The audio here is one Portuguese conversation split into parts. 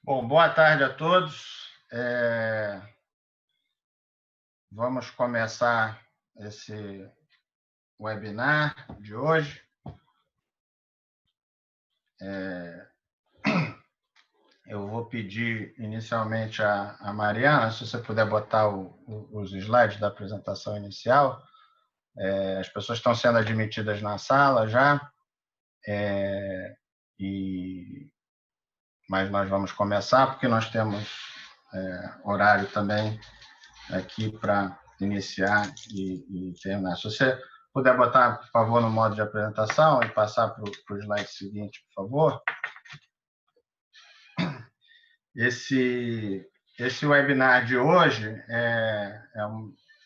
Bom, boa tarde a todos. Vamos começar esse webinar de hoje. Eu vou pedir inicialmente a Mariana, se você puder botar os slides da apresentação inicial. As pessoas estão sendo admitidas na sala já, mas nós vamos começar porque nós temos horário também aqui para iniciar e terminar. Se você puder botar, por favor, no modo de apresentação e passar para o slide seguinte, por favor. Esse webinar de hoje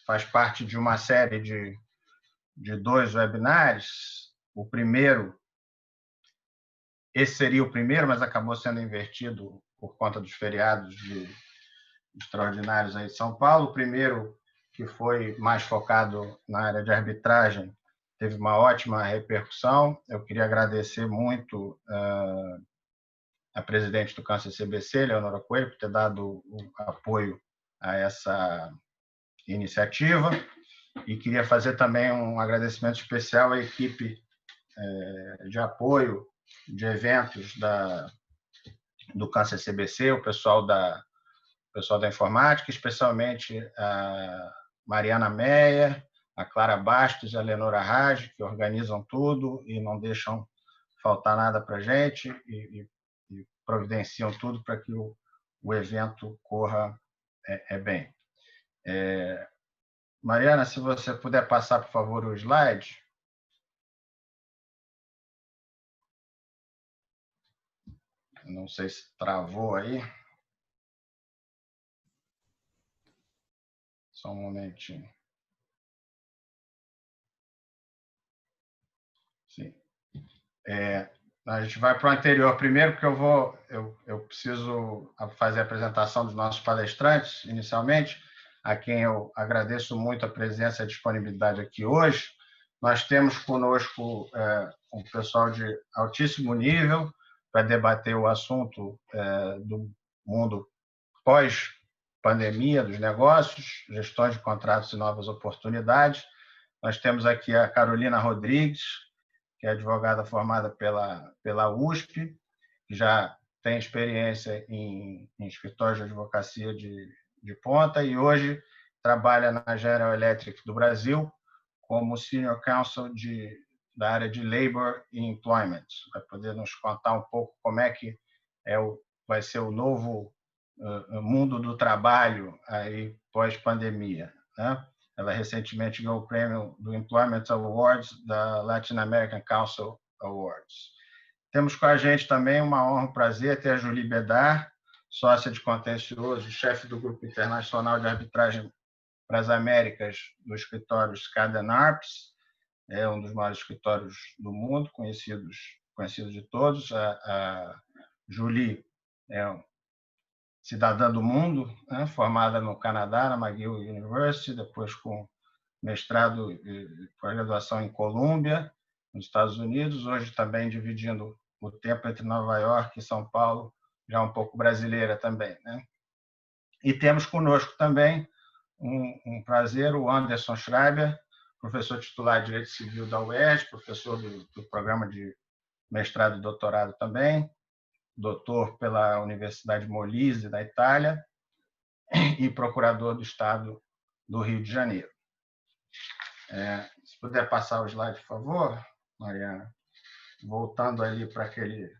faz parte de uma série de 2 webinars. Esse seria o primeiro, mas acabou sendo invertido por conta dos feriados extraordinários aí de São Paulo. O primeiro, que foi mais focado na área de arbitragem, teve uma ótima repercussão. Eu queria agradecer muito a presidente do Câncer CBC, Leonora Coelho, por ter dado o apoio a essa iniciativa, e queria fazer também um agradecimento especial à equipe de apoio de eventos do Câncer CBC, o pessoal da informática, especialmente a Mariana Meyer, a Clara Bastos e a Lenora Raj, que organizam tudo e não deixam faltar nada para a gente e providenciam tudo para que o evento corra bem. Mariana, se você puder passar, por favor, o slide. Não sei se travou aí. Só um momentinho. Sim. A gente vai para o anterior primeiro, porque eu preciso fazer a apresentação dos nossos palestrantes, inicialmente, a quem eu agradeço muito a presença e a disponibilidade aqui hoje. Nós temos conosco um pessoal de altíssimo nível para debater o assunto do mundo pós-pandemia, dos negócios, gestões de contratos e novas oportunidades. Nós temos aqui a Carolina Rodrigues, que é advogada formada pela USP, que já tem experiência em escritórios de advocacia de ponta e hoje trabalha na General Electric do Brasil como Senior Counsel da área de Labor e Employment. Vai poder nos contar um pouco como é que vai ser o novo mundo do trabalho aí pós-pandemia, né? Ela recentemente ganhou o prêmio do Employment Awards da Latin American Council Awards. Temos com a gente também uma honra, um prazer ter a Julie Bedar, sócia de contencioso e chefe do Grupo Internacional de Arbitragem para as Américas do escritório Skadden Arps, um dos maiores escritórios do mundo, conhecido de todos. A Julie é cidadã do mundo, né, formada no Canadá, na McGill University, depois com mestrado e pós-graduação em Colômbia, nos Estados Unidos, hoje também dividindo o tempo entre Nova York e São Paulo, já um pouco brasileira também, né? E temos conosco também um prazer, o Anderson Schreiber, professor titular de Direito Civil da UERJ, professor do programa de mestrado e doutorado também, doutor pela Universidade Molise, da Itália, e procurador do Estado do Rio de Janeiro. Se puder passar o slide, por favor, Mariana. Voltando ali para aquele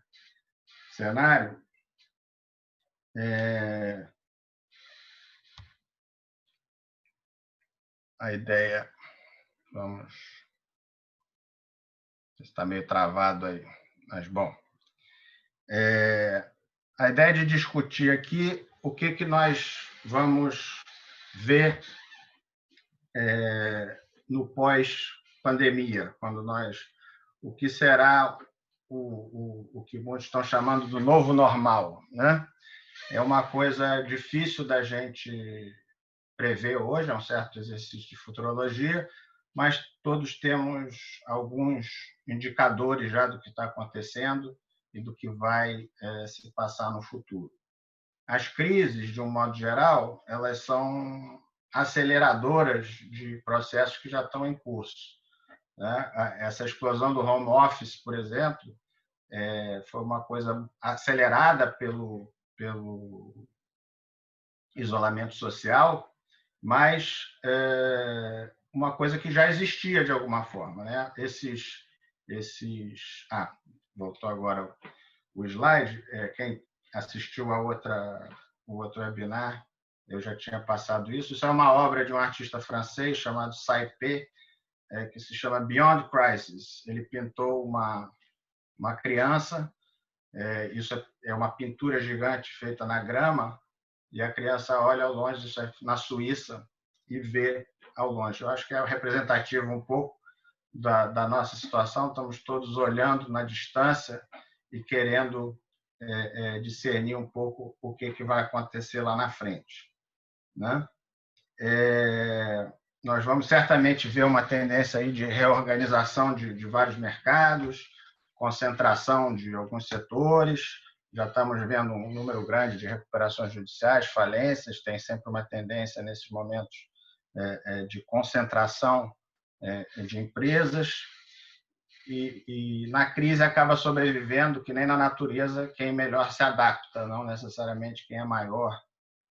cenário. A ideia... Vamos... Está meio travado aí, mas bom. A ideia de discutir aqui o que nós vamos ver no pós-pandemia, o que será o que muitos estão chamando do novo normal, né? É uma coisa difícil da gente prever hoje, é um certo exercício de futurologia, mas todos temos alguns indicadores já do que está acontecendo e do que vai se passar no futuro. as crises, de um modo geral, elas são aceleradoras de processos que já estão em curso, né? Essa explosão do home office, por exemplo, foi uma coisa acelerada pelo isolamento social, mas uma coisa que já existia de alguma forma, né? Voltou agora o slide. Quem assistiu o outro webinar, eu já tinha passado isso. Isso é uma obra de um artista francês chamado Saipé, que se chama Beyond Crisis. Ele pintou uma criança. Isso é uma pintura gigante feita na grama, e a criança olha ao longe, isso é na Suíça, e vê ao longe. Eu acho que é representativo um pouco da nossa situação. Estamos todos olhando na distância e querendo discernir um pouco o que vai acontecer lá na frente, né? Nós vamos certamente ver uma tendência aí de reorganização de vários mercados, concentração de alguns setores. Já estamos vendo um número grande de recuperações judiciais, falências. Tem sempre uma tendência nesses momentos de concentração de empresas. E na crise acaba sobrevivendo, que nem na natureza, quem melhor se adapta, não necessariamente quem é maior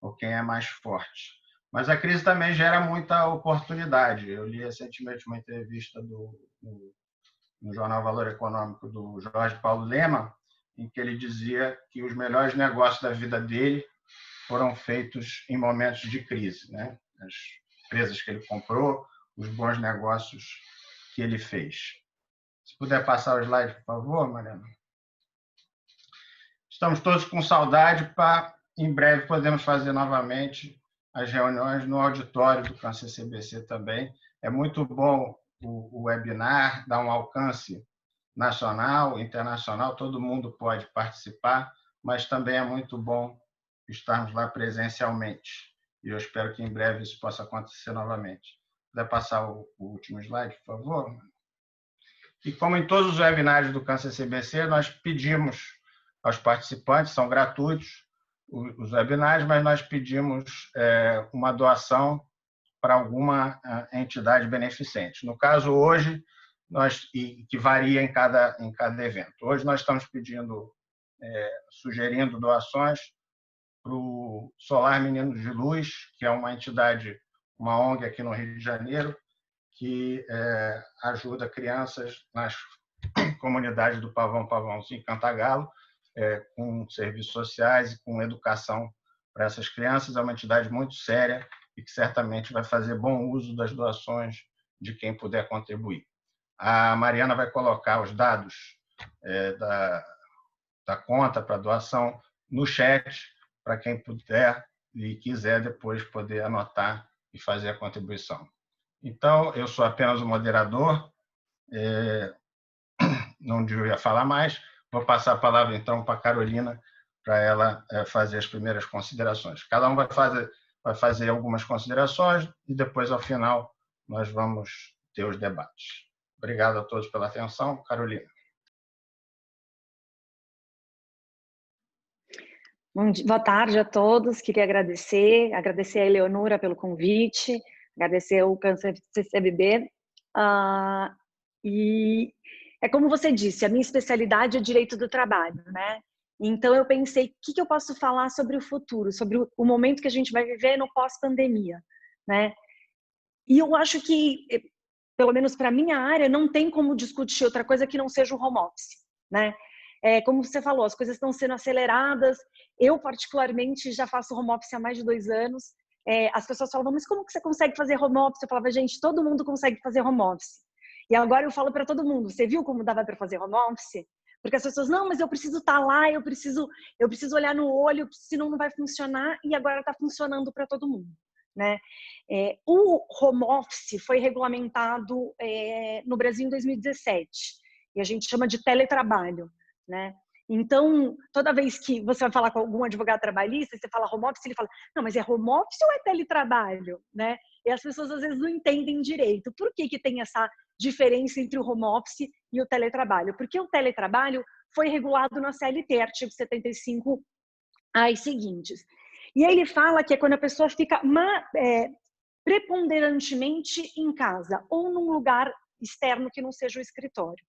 ou quem é mais forte. Mas a crise também gera muita oportunidade. Eu li recentemente uma entrevista no jornal Valor Econômico do Jorge Paulo Lemann, em que ele dizia que os melhores negócios da vida dele foram feitos em momentos de crise, né? As empresas que ele comprou, os bons negócios que ele fez. Se puder passar o slide, por favor, Mariana. Estamos todos com saudade para, em breve, podemos fazer novamente as reuniões no auditório do Câncer CBC também. É muito bom o webinar, dá um alcance nacional, internacional, todo mundo pode participar, mas também é muito bom estarmos lá presencialmente. E eu espero que em breve isso possa acontecer novamente. Se puder passar o último slide, por favor. E como em todos os webinários do Câncer CBC, nós pedimos aos participantes, são gratuitos os webinários, mas nós pedimos uma doação para alguma entidade beneficente. No caso, hoje, que varia em cada evento. Hoje nós estamos sugerindo doações para o Solar Meninos de Luz, que é uma entidade, uma ONG aqui no Rio de Janeiro, que ajuda crianças nas comunidades do Pavãozinho, Cantagalo, com serviços sociais e com educação para essas crianças. É uma entidade muito séria e que certamente vai fazer bom uso das doações de quem puder contribuir. A Mariana vai colocar os dados da conta para doação no chat, para quem puder e quiser depois poder anotar e fazer a contribuição. Então, eu sou apenas o moderador, não devia falar mais. Vou passar a palavra, então, para a Carolina, para ela fazer as primeiras considerações. Cada um vai fazer algumas considerações e depois, ao final, nós vamos ter os debates. Obrigado a todos pela atenção. Carolina. Boa tarde a todos. Queria agradecer a Eleonora pelo convite, agradecer o Câncer CCBB. E é como você disse, a minha especialidade é direito do trabalho, né? Então eu pensei, o que eu posso falar sobre o futuro, sobre o momento que a gente vai viver no pós-pandemia, né? E eu acho que, pelo menos para a minha área, não tem como discutir outra coisa que não seja o home office, né? Como você falou, as coisas estão sendo aceleradas. Eu, particularmente, já faço home office há mais de 2 anos. As pessoas falavam, mas como que você consegue fazer home office? Eu falava, gente, todo mundo consegue fazer home office. E agora eu falo para todo mundo, você viu como dava para fazer home office? Porque as pessoas, não, mas eu preciso estar lá, eu preciso olhar no olho, senão não vai funcionar. E agora está funcionando para todo mundo, né? O home office foi regulamentado no Brasil em 2017. E a gente chama de teletrabalho, né? Então, toda vez que você vai falar com algum advogado trabalhista, você fala home office, ele fala, não, mas é home office ou é teletrabalho, né? E as pessoas às vezes não entendem direito. Por que tem essa diferença entre o home office e o teletrabalho? Porque o teletrabalho foi regulado na CLT, artigo 75 as seguintes. E aí ele fala que é quando a pessoa fica preponderantemente em casa ou num lugar externo que não seja o escritório.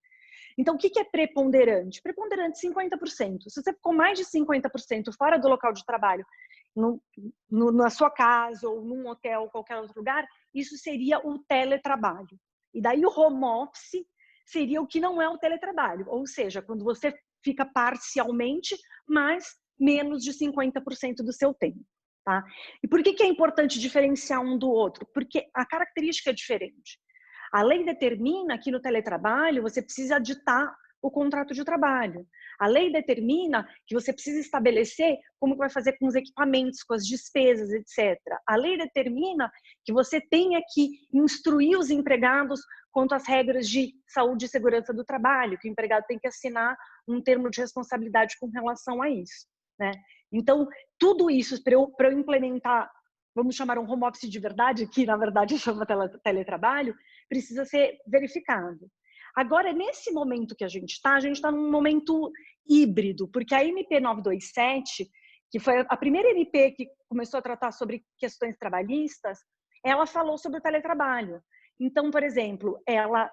Então, o que é preponderante? Preponderante 50%. Se você ficou mais de 50% fora do local de trabalho, na sua casa ou num hotel ou qualquer outro lugar, isso seria o teletrabalho. E daí o home office seria o que não é o teletrabalho, ou seja, quando você fica parcialmente, mas menos de 50% do seu tempo. Tá? E por que é importante diferenciar um do outro? Porque a característica é diferente. A lei determina que no teletrabalho você precisa ditar o contrato de trabalho. A lei determina que você precisa estabelecer como vai fazer com os equipamentos, com as despesas, etc. A lei determina que você tenha que instruir os empregados quanto às regras de saúde e segurança do trabalho, que o empregado tem que assinar um termo de responsabilidade com relação a isso, né? Então, tudo isso para eu implementar, vamos chamar um home office de verdade, que na verdade chama teletrabalho, precisa ser verificado. Agora, nesse momento que a gente está num momento híbrido, porque a MP 927, que foi a primeira MP que começou a tratar sobre questões trabalhistas, ela falou sobre o teletrabalho. Então, por exemplo, ela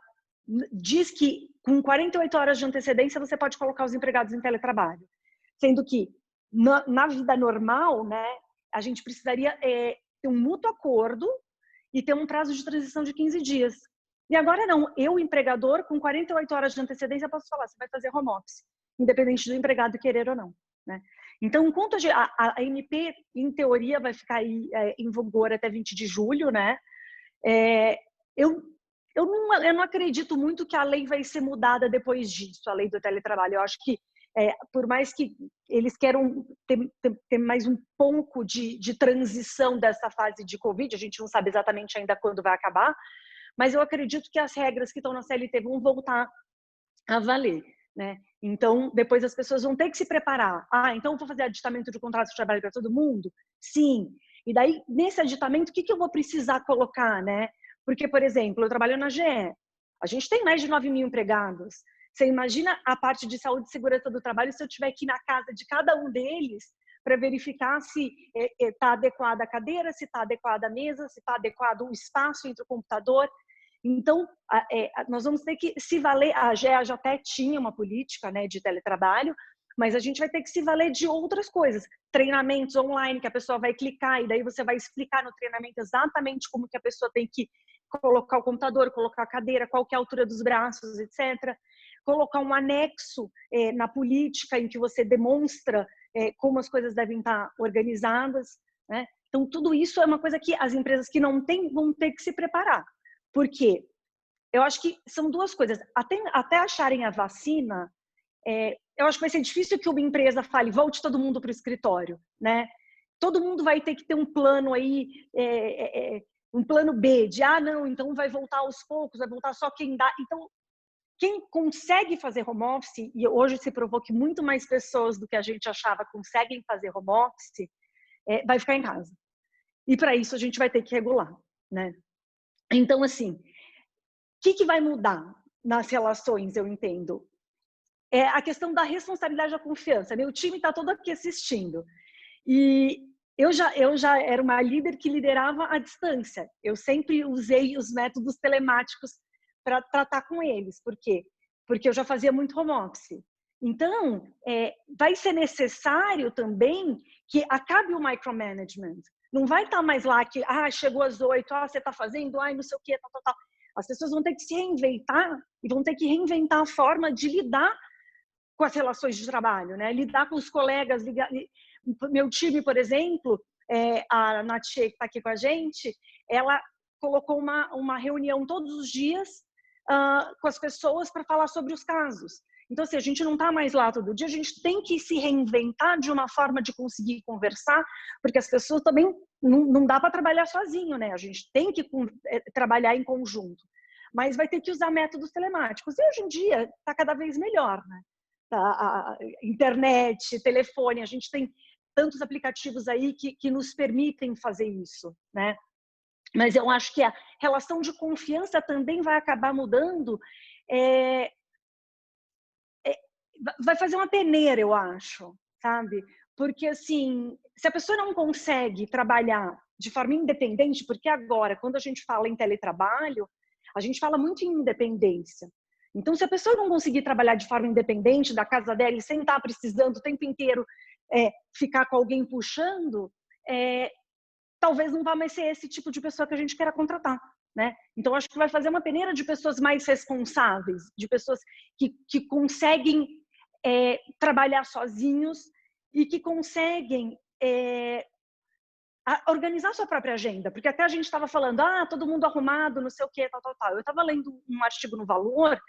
diz que com 48 horas de antecedência você pode colocar os empregados em teletrabalho, sendo que na vida normal, né, a gente precisaria ter um mútuo acordo e ter um prazo de transição de 15 dias. E agora não, eu, empregador, com 48 horas de antecedência, posso falar, você vai fazer home office, independente do empregado querer ou não, né? Então, enquanto a MP, em teoria, vai ficar aí, em vigor até 20 de julho, né? Eu não acredito muito que a lei vai ser mudada depois disso, a lei do teletrabalho. Eu acho que, por mais que eles queiram ter mais um pouco de transição dessa fase de Covid, a gente não sabe exatamente ainda quando vai acabar, mas eu acredito que as regras que estão na CLT vão voltar a valer, né? Então, depois as pessoas vão ter que se preparar. Então vou fazer aditamento de contrato de trabalho para todo mundo? Sim. E daí, nesse aditamento, o que eu vou precisar colocar, né? Porque, por exemplo, eu trabalho na GE. A gente tem mais de 9 mil empregados. Você imagina a parte de saúde e segurança do trabalho se eu tiver que ir na casa de cada um deles para verificar se está adequada a cadeira, se está adequada a mesa, se está adequado o espaço entre o computador. Então, nós vamos ter que se valer, a GEA já até tinha uma política, né, de teletrabalho, mas a gente vai ter que se valer de outras coisas, treinamentos online que a pessoa vai clicar e daí você vai explicar no treinamento exatamente como que a pessoa tem que colocar o computador, colocar a cadeira, qual que é a altura dos braços, etc. Colocar um anexo na política em que você demonstra como as coisas devem estar organizadas, né? Então, tudo isso é uma coisa que as empresas que não têm vão ter que se preparar. Por quê? Eu acho que são duas coisas. Até acharem a vacina, eu acho que vai ser difícil que uma empresa fale, volte todo mundo para o escritório, né? Todo mundo vai ter que ter um plano aí, um plano B, de não, então vai voltar aos poucos, vai voltar só quem dá. Então, quem consegue fazer home office, e hoje se provou que muito mais pessoas do que a gente achava conseguem fazer home office, vai ficar em casa. E para isso a gente vai ter que regular, né? Então, assim, o que vai mudar nas relações, eu entendo? É a questão da responsabilidade da confiança. Meu time está todo aqui assistindo. E eu já era uma líder que liderava à distância. Eu sempre usei os métodos telemáticos para tratar com eles. Por quê? Porque eu já fazia muito home office. Então, vai ser necessário também que acabe o micromanagement. Não vai estar mais lá que, chegou às 8, você está fazendo, não sei o quê, tal. As pessoas vão ter que se reinventar e vão ter que reinventar a forma de lidar com as relações de trabalho, né? Lidar com os colegas. Meu time, por exemplo, a Natia, que está aqui com a gente, ela colocou uma reunião todos os dias com as pessoas para falar sobre os casos. Então, se a gente não está mais lá todo dia, a gente tem que se reinventar de uma forma de conseguir conversar, porque as pessoas também não dá para trabalhar sozinho, né? A gente tem que trabalhar em conjunto, mas vai ter que usar métodos telemáticos. E hoje em dia está cada vez melhor, né? A internet, telefone, a gente tem tantos aplicativos aí que nos permitem fazer isso, né? Mas eu acho que a relação de confiança também vai acabar mudando. Vai fazer uma peneira, eu acho, sabe? Porque, assim, se a pessoa não consegue trabalhar de forma independente, porque agora, quando a gente fala em teletrabalho, a gente fala muito em independência. Então, se a pessoa não conseguir trabalhar de forma independente da casa dela e sem estar precisando o tempo inteiro ficar com alguém puxando, talvez não vá mais ser esse tipo de pessoa que a gente queira contratar, né? Então, acho que vai fazer uma peneira de pessoas mais responsáveis, de pessoas que conseguem trabalhar sozinhos e que conseguem organizar sua própria agenda. Porque até a gente estava falando, todo mundo arrumado, não sei o quê, tal, tal, tal. Eu estava lendo um artigo no Valor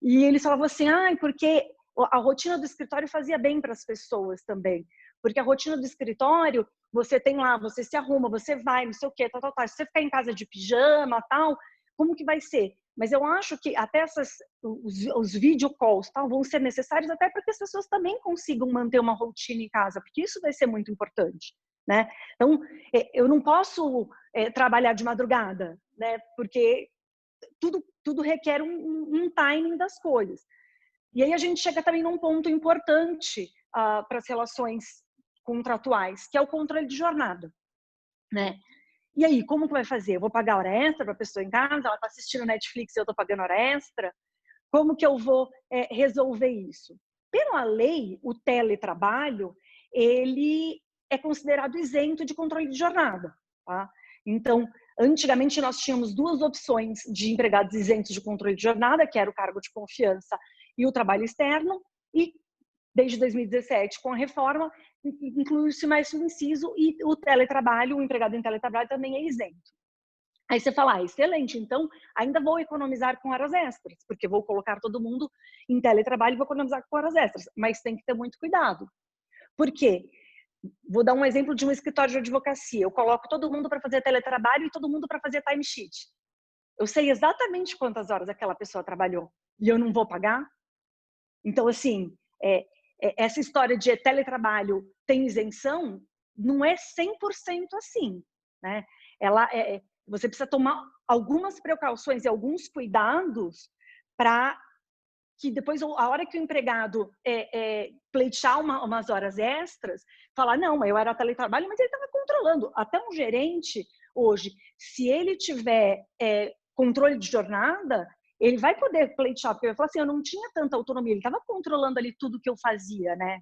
e eles falavam assim, porque a rotina do escritório fazia bem para as pessoas também. Porque a rotina do escritório, você tem lá, você se arruma, você vai, não sei o quê, tal, tal, tal. Se você ficar em casa de pijama, tal, como que vai ser? Mas eu acho que até os video calls tal, vão ser necessários até para que as pessoas também consigam manter uma rotina em casa, porque isso vai ser muito importante, né? Então, eu não posso trabalhar de madrugada, né? Porque tudo requer um timing das coisas. E aí a gente chega também num ponto importante para as relações contratuais, que é o controle de jornada, né? E aí, como que vai fazer? Eu vou pagar hora extra para a pessoa em casa? Ela está assistindo Netflix e eu estou pagando hora extra? Como que eu vou resolver isso? Pela lei, o teletrabalho, ele é considerado isento de controle de jornada, tá? Então, antigamente nós tínhamos duas opções de empregados isentos de controle de jornada, que era o cargo de confiança e o trabalho externo, e desde 2017, com a reforma, inclui-se mais um inciso e o teletrabalho, o empregado em teletrabalho também é isento. Aí você fala, excelente, então ainda vou economizar com horas extras, porque vou colocar todo mundo em teletrabalho e vou economizar com horas extras, mas tem que ter muito cuidado. Por quê? Vou dar um exemplo de um escritório de advocacia. Eu coloco todo mundo para fazer teletrabalho e todo mundo para fazer timesheet. Eu sei exatamente quantas horas aquela pessoa trabalhou e eu não vou pagar. Então, assim, essa história de teletrabalho tem isenção não é 100% assim, né? Você precisa tomar algumas precauções e alguns cuidados para que depois, a hora que o empregado pleitear umas horas extras, falar, não, eu era teletrabalho, mas ele estava controlando. Até um gerente, hoje, se ele tiver controle de jornada, ele vai poder pleitear, porque ele vai falar assim, eu não tinha tanta autonomia, ele estava controlando ali tudo que eu fazia, né?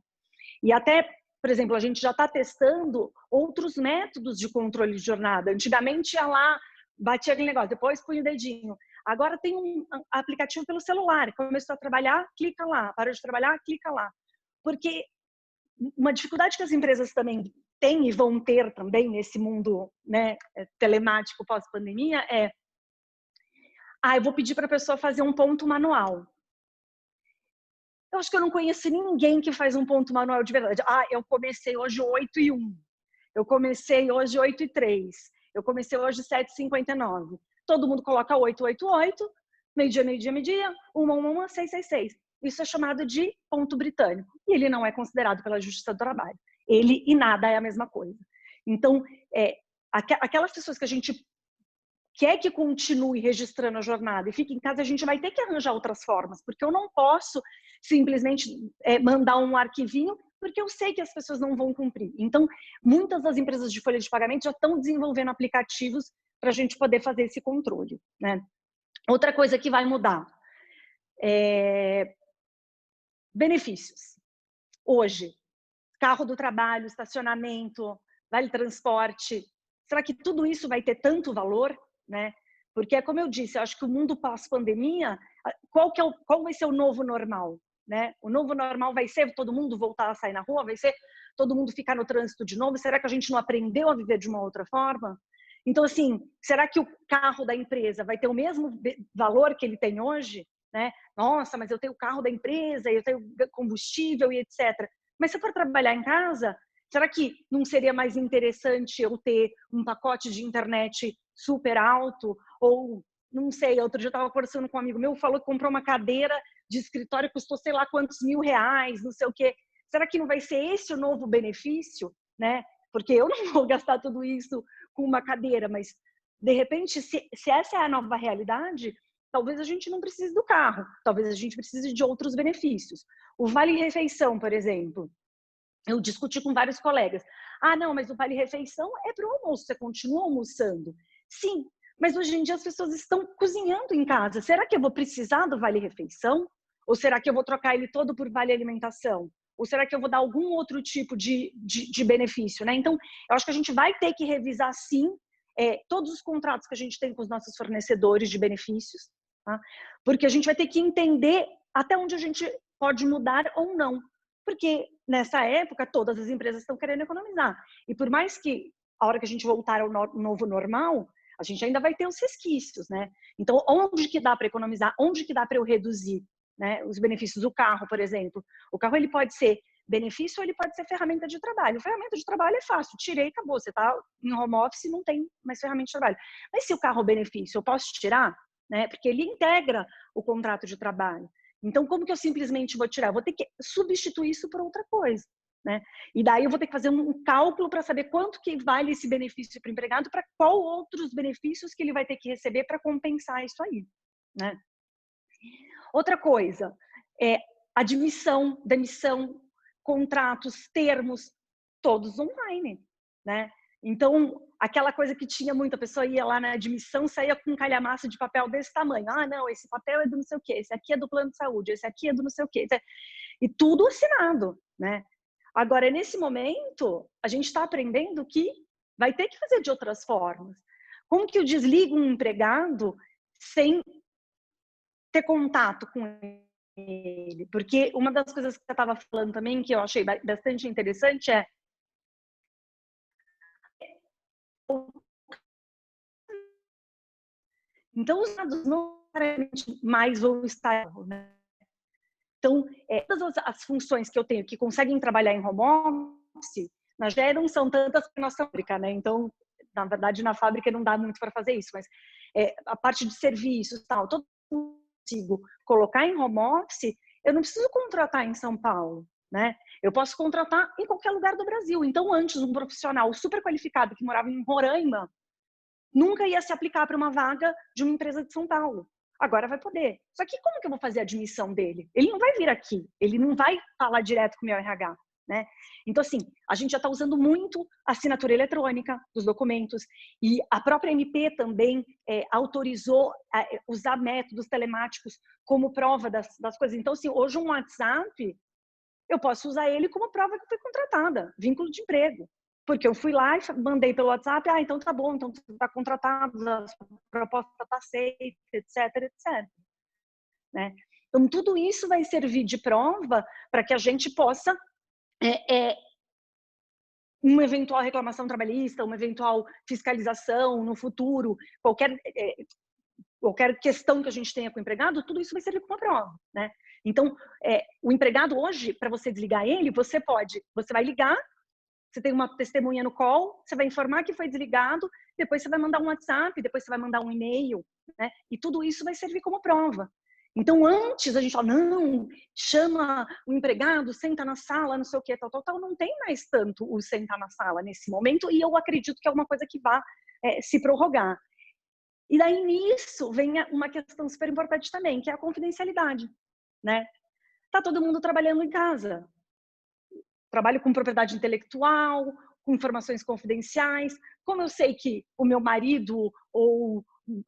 E até, por exemplo, a gente já está testando outros métodos de controle de jornada. Antigamente ia lá, batia aquele negócio, depois punha o dedinho. Agora tem um aplicativo pelo celular. Começou a trabalhar, clica lá. Parou de trabalhar, clica lá. Porque uma dificuldade que as empresas também têm e vão ter também nesse mundo, né, telemático pós-pandemia eu vou pedir para a pessoa fazer um ponto manual. Eu acho que eu não conheço ninguém que faz um ponto manual de verdade. Eu comecei hoje 8:01. Eu comecei hoje 8:03. Eu comecei hoje 7:59. Todo mundo coloca 888, meio-dia, meio-dia, meio-dia, 1, 6. Isso é chamado de ponto britânico. E ele não é considerado pela Justiça do Trabalho. Ele e nada é a mesma coisa. Então, aquelas pessoas que a gente quer que continue registrando a jornada e fique em casa, a gente vai ter que arranjar outras formas, porque eu não posso simplesmente mandar um arquivinho, porque eu sei que as pessoas não vão cumprir. Então, muitas das empresas de folha de pagamento já estão desenvolvendo aplicativos para a gente poder fazer esse controle, né? Outra coisa que vai mudar benefícios. Hoje, carro do trabalho, estacionamento, vale transporte, será que tudo isso vai ter tanto valor, né? Porque, como eu disse, eu acho que o mundo pós-pandemia, qual vai ser o novo normal, né? O novo normal vai ser todo mundo voltar a sair na rua? Vai ser todo mundo ficar no trânsito de novo? Será que a gente não aprendeu a viver de uma outra forma? Então, assim, será que o carro da empresa vai ter o mesmo valor que ele tem hoje, né? Nossa, mas eu tenho o carro da empresa, eu tenho combustível e etc. Mas se eu for trabalhar em casa, será que não seria mais interessante eu ter um pacote de internet super alto? Ou, não sei, outro dia eu estava conversando com um amigo meu, falou que comprou uma cadeira de escritório, custou sei lá quantos R$1.000, não sei o quê. Será que não vai ser esse o novo benefício, né? Porque eu não vou gastar tudo isso com uma cadeira, mas, de repente, se essa é a nova realidade, talvez a gente não precise do carro, talvez a gente precise de outros benefícios. O Vale Refeição, por exemplo, eu discuti com vários colegas. Ah, não, mas o vale-refeição é para o almoço, você continua almoçando. Sim, mas hoje em dia as pessoas estão cozinhando em casa. Será que eu vou precisar do vale-refeição? Ou será que eu vou trocar ele todo por vale-alimentação? Ou será que eu vou dar algum outro tipo de benefício, né? Então, eu acho que a gente vai ter que revisar, sim, todos os contratos que a gente tem com os nossos fornecedores de benefícios, tá? Porque a gente vai ter que entender até onde a gente pode mudar ou não. Porque nessa época todas as empresas estão querendo economizar. E por mais que a hora que a gente voltar ao novo normal, a gente ainda vai ter os resquícios, né? Então, onde que dá para economizar? Onde que dá para eu reduzir, né, os benefícios do carro, por exemplo? O carro, ele pode ser benefício ou ele pode ser ferramenta de trabalho. Ferramenta de trabalho é fácil, tirei e acabou. Você está em home office, não tem mais ferramenta de trabalho. Mas se o carro é benefício, eu posso tirar, né? Porque ele integra o contrato de trabalho. Então, como que eu simplesmente vou tirar? Eu vou ter que substituir isso por outra coisa, né? E daí eu vou ter que fazer um cálculo para saber quanto que vale esse benefício para o empregado, para qual outros benefícios que ele vai ter que receber para compensar isso aí, né? Outra coisa, admissão, demissão, contratos, termos, todos online, né? Então, aquela coisa que tinha muita pessoa ia lá na admissão, saía com um calhamaço de papel desse tamanho. Ah, não, esse papel é do não sei o quê, esse aqui é do plano de saúde, esse aqui é do não sei o quê. E tudo assinado, né? Agora, nesse momento, a gente está aprendendo que vai ter que fazer de outras formas. Como que eu desligo um empregado sem ter contato com ele? Porque uma das coisas que eu estava falando também, que eu achei bastante interessante, é então os dados não necessariamente mais vão estar, né? Então, todas as funções que eu tenho que conseguem trabalhar em home office, na GE não são tantas que nossa fábrica, né? Então, na verdade, na fábrica não dá muito para fazer isso, mas a parte de serviços, tal, todo mundo consigo colocar em home office, eu não preciso contratar em São Paulo, né? Eu posso contratar em qualquer lugar do Brasil. Então, antes, um profissional super qualificado que morava em Roraima nunca ia se aplicar para uma vaga de uma empresa de São Paulo. Agora vai poder. Só que como que eu vou fazer a admissão dele? Ele não vai vir aqui, ele não vai falar direto com o meu RH, né? Então, assim, a gente já está usando muito a assinatura eletrônica dos documentos e a própria MP também autorizou usar métodos telemáticos como prova das coisas. Então, assim, hoje um WhatsApp, eu posso usar ele como prova que eu fui contratada, vínculo de emprego. Porque eu fui lá e mandei pelo WhatsApp, então tá bom, então você está contratado, a proposta está aceita, etc, etc. Né? Então, tudo isso vai servir de prova para que a gente possa, uma eventual reclamação trabalhista, uma eventual fiscalização no futuro, qualquer questão que a gente tenha com o empregado, tudo isso vai servir como prova, né? Então, o empregado hoje, para você desligar ele, você vai ligar, você tem uma testemunha no call, você vai informar que foi desligado, depois você vai mandar um WhatsApp, depois você vai mandar um e-mail, né? E tudo isso vai servir como prova. Então, antes a gente fala, não, chama o empregado, senta na sala, não sei o que, tal. Não tem mais tanto o sentar na sala nesse momento, e eu acredito que é uma coisa que vai se prorrogar. E daí, nisso, vem uma questão super importante também, que é a confidencialidade, né? Tá todo mundo trabalhando em casa. Trabalho com propriedade intelectual, com informações confidenciais. Como eu sei que o meu marido ou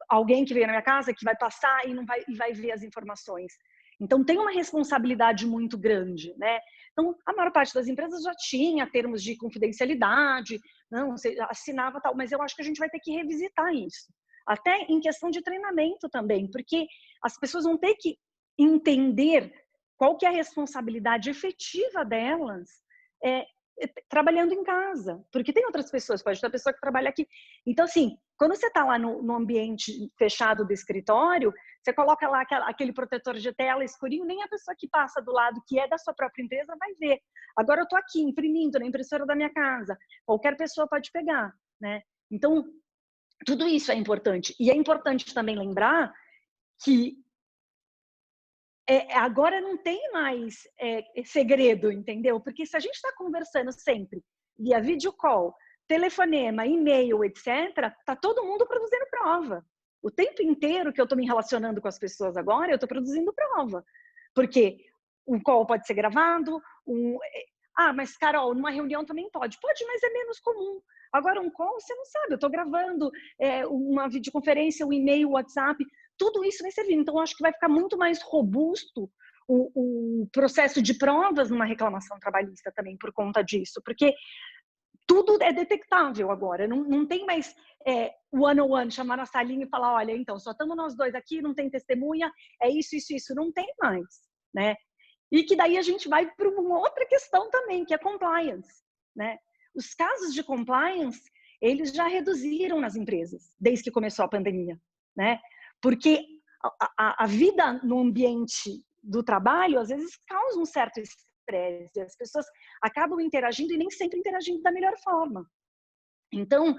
alguém que veio na minha casa que vai passar e não vai ver as informações? Então, tem uma responsabilidade muito grande, né? Então, a maior parte das empresas já tinha termos de confidencialidade, não, você assinava tal, mas eu acho que a gente vai ter que revisitar isso. Até em questão de treinamento também, porque as pessoas vão ter que entender qual que é a responsabilidade efetiva delas trabalhando em casa, porque tem outras pessoas, pode ter a pessoa que trabalha aqui. Então, assim, quando você está lá no ambiente fechado do escritório, você coloca lá aquele protetor de tela escurinho, nem a pessoa que passa do lado, que é da sua própria empresa, vai ver. Agora eu estou aqui imprimindo na impressora da minha casa, qualquer pessoa pode pegar, né? Então, tudo isso é importante. E é importante também lembrar que agora não tem mais segredo, entendeu? Porque se a gente está conversando sempre via video call, telefonema, e-mail, etc., tá todo mundo produzindo prova. O tempo inteiro que eu estou me relacionando com as pessoas agora, eu estou produzindo prova. Porque um call pode ser gravado, Ah, mas Carol, numa reunião também pode. Pode, mas é menos comum. Agora, um call, você não sabe. Eu estou gravando uma videoconferência, um e-mail, WhatsApp. Tudo isso vai servir. Então, eu acho que vai ficar muito mais robusto o processo de provas numa reclamação trabalhista também por conta disso. Porque tudo é detectável agora. Não tem mais one-on-one, chamar na salinha e falar, olha, então, só estamos nós dois aqui, não tem testemunha, é isso, isso, isso. Não tem mais, né? E que daí a gente vai para uma outra questão também, que é compliance, né? Os casos de compliance, eles já reduziram nas empresas, desde que começou a pandemia, né? Porque a vida no ambiente do trabalho, às vezes, causa um certo estresse. As pessoas acabam interagindo e nem sempre interagindo da melhor forma. Então,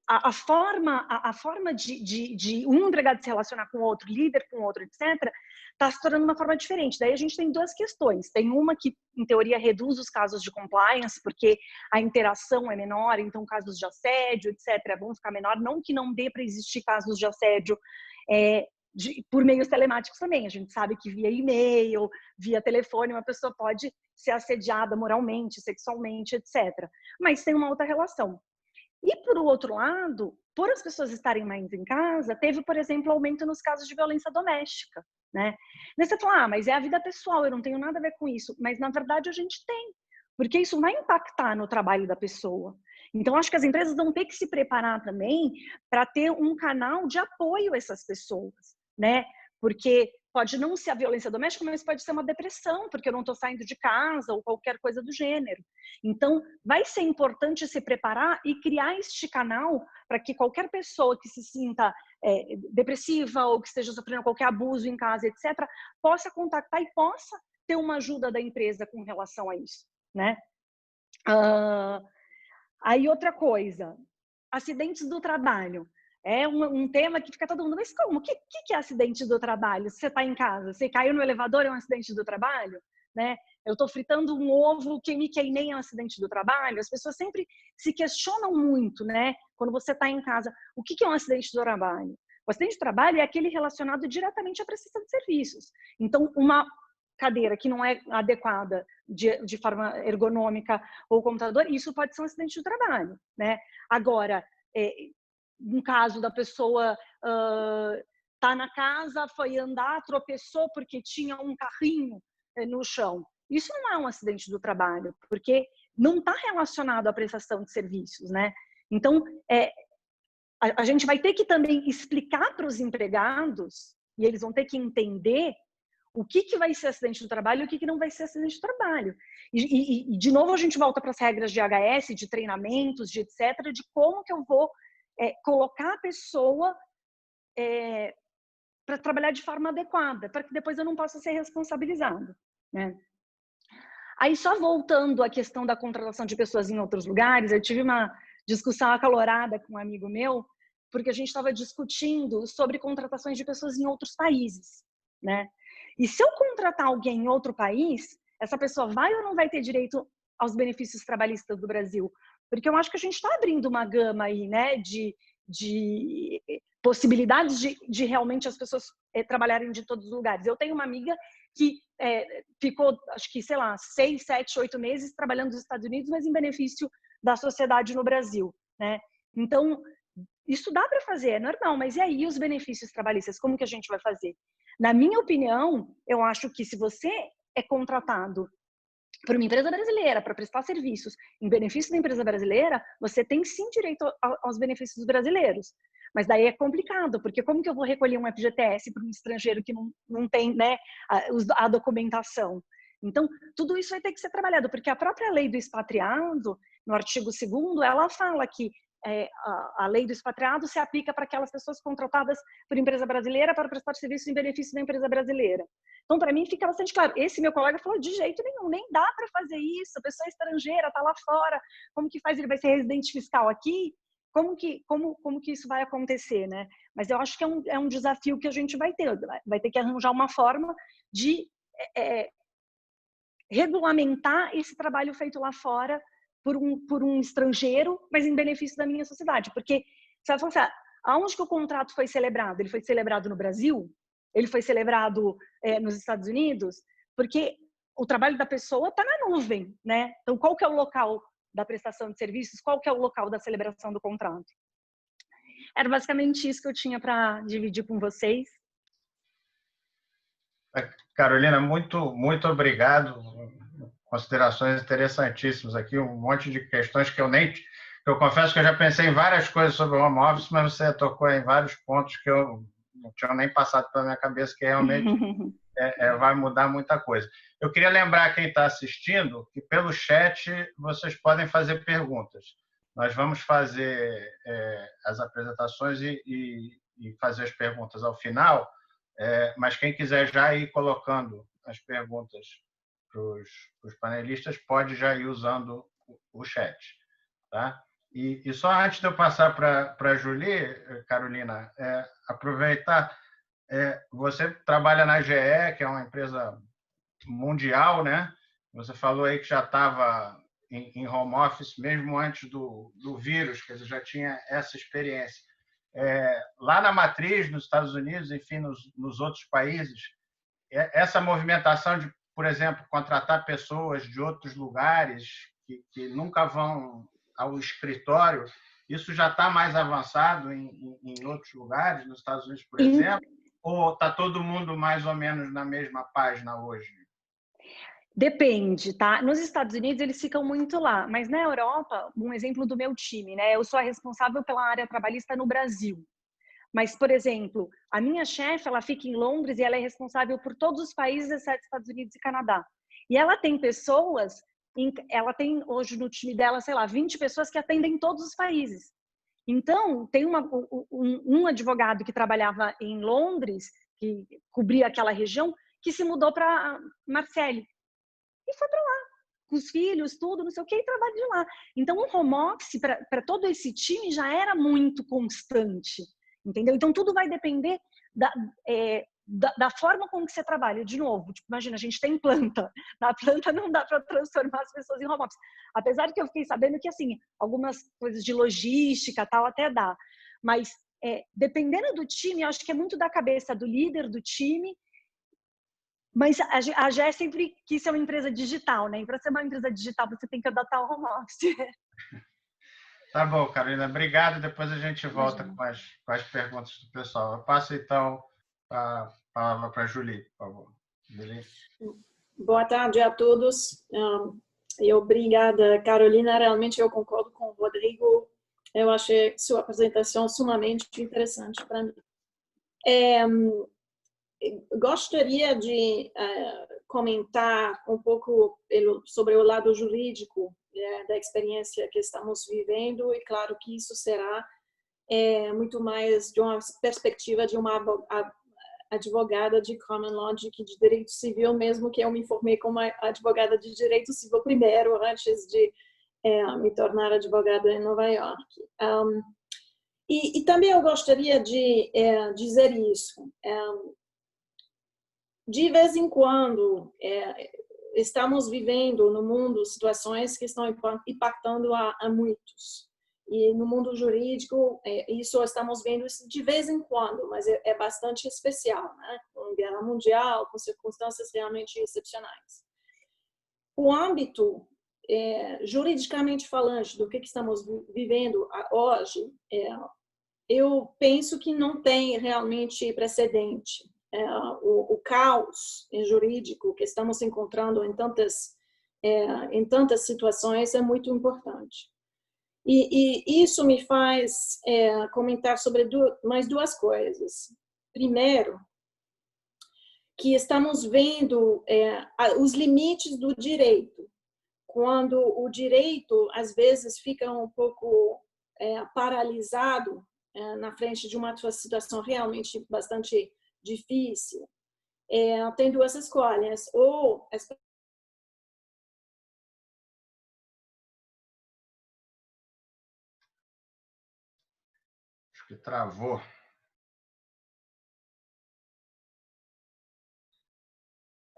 a forma de um empregado se relacionar com o outro, líder com o outro, etc., está se tornando uma forma diferente. Daí a gente tem duas questões. Tem uma que, em teoria, reduz os casos de compliance, porque a interação é menor, então casos de assédio, etc., vão ficar menor. Não que não dê para existir casos de assédio por meios telemáticos também. A gente sabe que via e-mail, via telefone, uma pessoa pode ser assediada moralmente, sexualmente, etc. Mas tem uma outra relação. E, por outro lado, por as pessoas estarem mais em casa, teve, por exemplo, aumento nos casos de violência doméstica, né? Daí você fala, mas é a vida pessoal, eu não tenho nada a ver com isso. Mas, na verdade, a gente tem, porque isso vai impactar no trabalho da pessoa. Então, acho que as empresas vão ter que se preparar também para ter um canal de apoio a essas pessoas, né? Porque pode não ser a violência doméstica, mas pode ser uma depressão, porque eu não estou saindo de casa ou qualquer coisa do gênero. Então, vai ser importante se preparar e criar este canal para que qualquer pessoa que se sinta depressiva ou que esteja sofrendo qualquer abuso em casa, etc., possa contactar e possa ter uma ajuda da empresa com relação a isso, né? Aí outra coisa, acidentes do trabalho. É um tema que fica todo mundo, mas como? O que é acidente do trabalho? Se você está em casa, você caiu no elevador, é um acidente do trabalho? Né? Eu estou fritando um ovo, que me queimei, é um acidente do trabalho? As pessoas sempre se questionam muito, né? Quando você está em casa, o que é um acidente do trabalho? O acidente do trabalho é aquele relacionado diretamente à prestação de serviços. Então, uma cadeira que não é adequada de forma ergonômica ou computador, isso pode ser um acidente do trabalho, né? Agora, um caso da pessoa tá na casa, foi andar, tropeçou porque tinha um carrinho no chão. Isso não é um acidente do trabalho, porque não está relacionado à prestação de serviços, né? Então, a gente vai ter que também explicar para os empregados, e eles vão ter que entender o que vai ser acidente do trabalho e o que não vai ser acidente do trabalho. E de novo, a gente volta para as regras de HS, de treinamentos, de etc., de como que eu vou colocar a pessoa para trabalhar de forma adequada, para que depois eu não possa ser responsabilizado, né? Aí, só voltando à questão da contratação de pessoas em outros lugares, eu tive uma discussão acalorada com um amigo meu, porque a gente estava discutindo sobre contratações de pessoas em outros países, né? E se eu contratar alguém em outro país, essa pessoa vai ou não vai ter direito aos benefícios trabalhistas do Brasil? Porque eu acho que a gente está abrindo uma gama aí, né, de possibilidades de realmente as pessoas trabalharem de todos os lugares. Eu tenho uma amiga que ficou, acho que, sei lá, 6, 7, 8 meses trabalhando nos Estados Unidos, mas em benefício da sociedade no Brasil, né? Então, isso dá para fazer, é normal, mas e aí os benefícios trabalhistas? Como que a gente vai fazer? Na minha opinião, eu acho que se você é contratado por uma empresa brasileira para prestar serviços em benefício da empresa brasileira, você tem sim direito aos benefícios brasileiros. Mas daí é complicado, porque como que eu vou recolher um FGTS para um estrangeiro que não tem, né, a documentação? Então, tudo isso vai ter que ser trabalhado, porque a própria lei do expatriado, no artigo 2º, ela fala que a lei do expatriado se aplica para aquelas pessoas contratadas por empresa brasileira para prestar serviço em benefício da empresa brasileira. Então, para mim, fica bastante claro. Esse meu colega falou, de jeito nenhum, nem dá para fazer isso, a pessoa é estrangeira, está lá fora, como que faz? Ele vai ser residente fiscal aqui? Como que isso vai acontecer, né? Mas eu acho que é um desafio que a gente vai ter que arranjar uma forma de regulamentar esse trabalho feito lá fora por um estrangeiro, mas em benefício da minha sociedade. Porque você vai falar assim, aonde que o contrato foi celebrado? Ele foi celebrado no Brasil? ele foi celebrado nos Estados Unidos, porque o trabalho da pessoa está na nuvem, né? Então, qual que é o local da prestação de serviços? Qual que é o local da celebração do contrato? Era basicamente isso que eu tinha para dividir com vocês. Carolina, muito obrigado. Considerações interessantíssimas aqui, um monte de questões que eu confesso que eu já pensei em várias coisas sobre o home office, mas você tocou em vários pontos que eu não tinha nem passado pela minha cabeça, que realmente vai mudar muita coisa. Eu queria lembrar quem está assistindo que pelo chat vocês podem fazer perguntas. Nós vamos fazer as apresentações e fazer as perguntas ao final, mas quem quiser já ir colocando as perguntas para os panelistas pode já ir usando o chat. Tá? E só antes de eu passar para a Julie, Carolina, aproveitar, você trabalha na GE, que é uma empresa mundial, né? Você falou aí que já estava em home office mesmo antes do vírus, quer dizer, já tinha essa experiência. Lá na matriz, nos Estados Unidos, enfim, nos outros países, essa movimentação de, por exemplo, contratar pessoas de outros lugares que nunca vão ao escritório, isso já está mais avançado em outros lugares, nos Estados Unidos, por exemplo? Ou está todo mundo mais ou menos na mesma página hoje? Depende, tá? Nos Estados Unidos eles ficam muito lá, mas na Europa, um exemplo do meu time, né? Eu sou a responsável pela área trabalhista no Brasil. Mas, por exemplo, a minha chefe, ela fica em Londres e ela é responsável por todos os países, exceto Estados Unidos e Canadá. E ela tem pessoas, ela tem hoje no time dela, sei lá, 20 pessoas que atendem todos os países. Então, tem um advogado que trabalhava em Londres, que cobria aquela região, que se mudou para Marseille. E foi para lá, com os filhos, tudo, não sei o que, e trabalha de lá. Então, o home office, para todo esse time, já era muito constante, entendeu? Então, tudo vai depender da forma como que você trabalha. De novo, tipo, imagina, a gente tem planta. Na planta não dá para transformar as pessoas em home office. Apesar que eu fiquei sabendo que, assim, algumas coisas de logística, tal, até dá. Mas, dependendo do time, eu acho que é muito da cabeça do líder do time. Mas a GE sempre quis ser uma empresa digital, né? E para ser uma empresa digital, você tem que adotar o home office. Tá bom, Carolina. Obrigado. Depois a gente volta com as perguntas do pessoal. Eu passo, então, a palavra para a Julie, por favor. Julie. Boa tarde a todos. E obrigada, Carolina. Realmente eu concordo com o Rodrigo. Eu achei sua apresentação sumamente interessante para mim. Gostaria de comentar um pouco sobre o lado jurídico da experiência que estamos vivendo, e claro que isso será muito mais de uma perspectiva de uma advogada de common law, de direito civil, mesmo que eu me formei como advogada de direito civil primeiro, antes de me tornar advogada em Nova York. E também eu gostaria de dizer isso. De vez em quando, estamos vivendo no mundo situações que estão impactando a muitos. E no mundo jurídico, isso estamos vendo isso de vez em quando, mas é bastante especial, né? Com guerra mundial, com circunstâncias realmente excepcionais. O âmbito, juridicamente falando, do que estamos vivendo hoje, eu penso que não tem realmente precedente. O caos jurídico que estamos encontrando em tantas situações é muito importante. E isso me faz comentar sobre mais duas coisas. Primeiro, que estamos vendo os limites do direito, quando o direito, às vezes, fica um pouco paralisado na frente de uma situação realmente bastante difícil. Tem duas escolhas: ou as Acho que travou.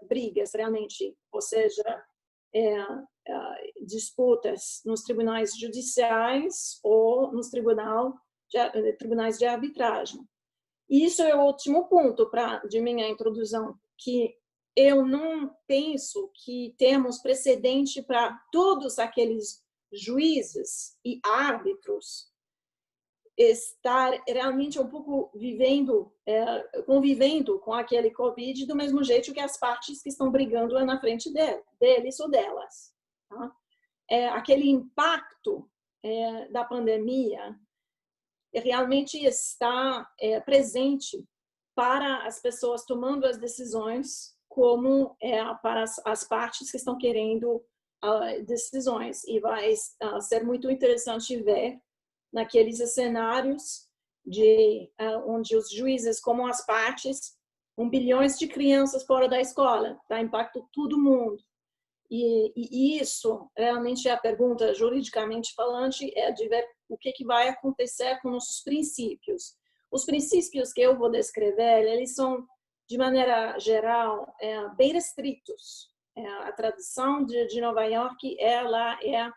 brigas realmente, ou seja, disputas nos tribunais judiciais ou nos tribunais de arbitragem. Isso é o último ponto de minha introdução, que eu não penso que temos precedente para todos aqueles juízes e árbitros estar realmente um pouco convivendo com aquele Covid do mesmo jeito que as partes que estão brigando na frente deles ou delas. Tá? Aquele impacto da pandemia realmente está presente para as pessoas tomando as decisões, como para as partes que estão querendo decisões. E vai ser muito interessante ver naqueles cenários onde os juízes, como as partes, 1 bilhão de crianças fora da escola, dá impacto todo mundo. E isso, realmente, é a pergunta, juridicamente falante, é de ver o que vai acontecer com nossos princípios. Os princípios que eu vou descrever, eles são, de maneira geral, bem restritos. A tradição de Nova York, ela é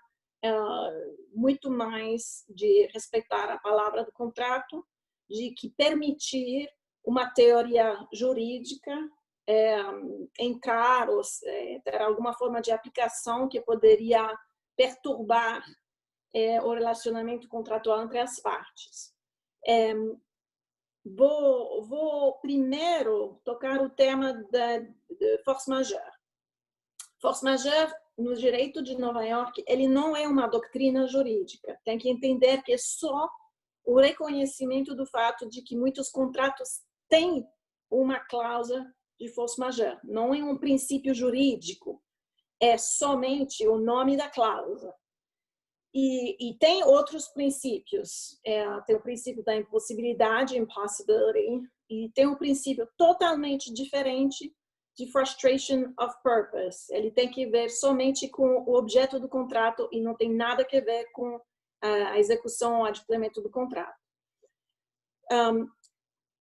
muito mais de respeitar a palavra do contrato, de que permitir uma teoria jurídica entrar ou ter alguma forma de aplicação que poderia perturbar o relacionamento contratual entre as partes. Vou primeiro tocar o tema de force majeure. Force majeure, no direito de Nova York, ele não é uma doutrina jurídica. Tem que entender que é só o reconhecimento do fato de que muitos contratos têm uma cláusula de force majeure. Não é um princípio jurídico, é somente o nome da cláusula. E tem outros princípios. Tem o princípio da impossibilidade, impossibility, e tem um princípio totalmente diferente de frustration of purpose. Ele tem que ver somente com o objeto do contrato e não tem nada a ver com a execução ou adimplemento do contrato.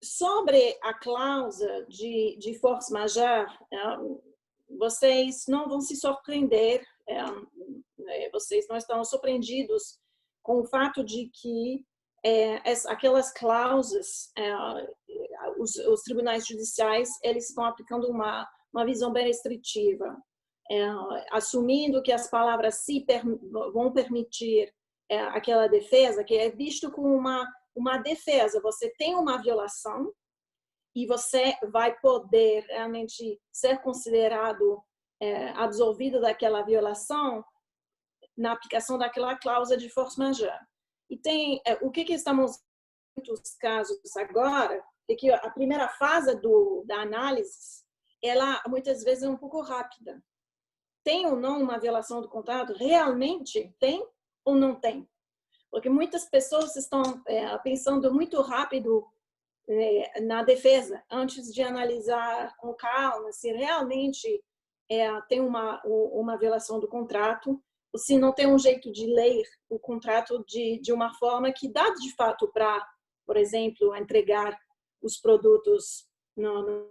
Sobre a cláusula de force majeure, vocês não vão se surpreender, vocês não estão surpreendidos com o fato de que aquelas cláusulas, os tribunais judiciais, eles estão aplicando uma visão bem restritiva, assumindo que as palavras vão permitir aquela defesa, que é visto como uma defesa. Você tem uma violação e você vai poder realmente ser considerado absolvido daquela violação na aplicação daquela cláusula de force majeure. E tem o que estamos em muitos casos agora é que a primeira fase da análise, ela muitas vezes é um pouco rápida. Tem ou não uma violação do contrato? Realmente tem ou não tem? Porque muitas pessoas estão pensando muito rápido na defesa, antes de analisar com calma se realmente tem uma violação do contrato, ou se não tem um jeito de ler o contrato de uma forma que dá de fato para, por exemplo, entregar os produtos no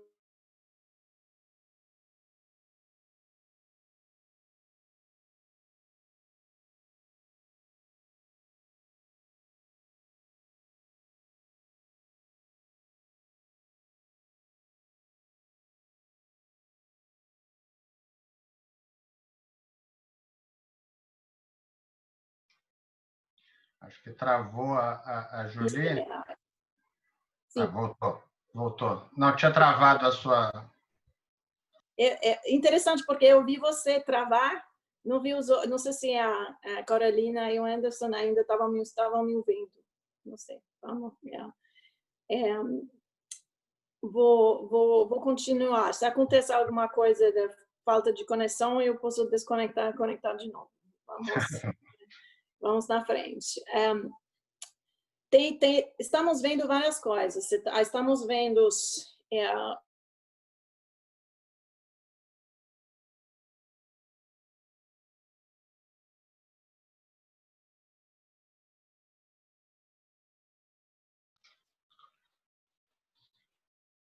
Acho que travou a Julie. Sim. Voltou. Não, tinha travado a sua... É interessante, porque eu vi você travar, não sei se a Carolina e o Anderson ainda estavam me ouvindo. Não sei. Vamos. Vou continuar. Se acontecer alguma coisa de falta de conexão, eu posso desconectar e conectar de novo. Vamos na frente. Estamos vendo várias coisas. Estamos vendo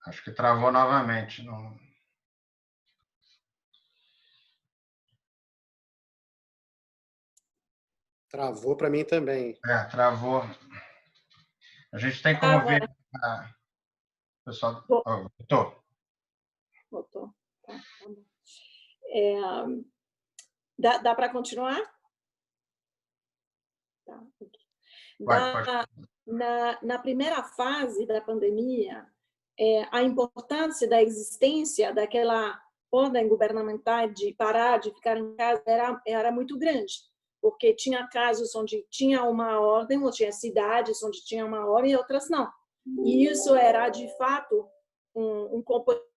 Acho que travou novamente. Não... Travou para mim também. Travou. A gente tem como ver Pessoal, voltou. Voltou. Tá bom. Dá para continuar? Tá. Pode. Na primeira fase da pandemia, a importância da existência daquela ordem governamental de parar de ficar em casa era muito grande, porque tinha casos onde tinha uma ordem, ou tinha cidades onde tinha uma ordem e outras não. E isso era, de fato, um comportamento.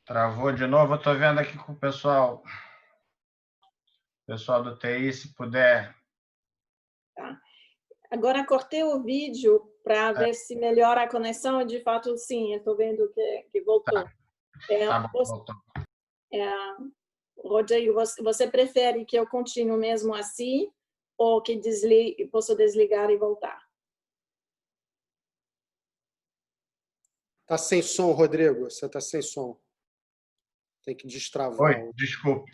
Travou de novo. Eu estou vendo aqui com o pessoal do TI, se puder. Tá. Agora cortei o vídeo para ver se melhora a conexão. E de fato, sim, eu estou vendo que voltou. Tá bom, voltou. Rodrigo, você prefere que eu continue mesmo assim ou que posso desligar e voltar? Está sem som, Rodrigo. Você está sem som. Tem que destravar. Oi, desculpe.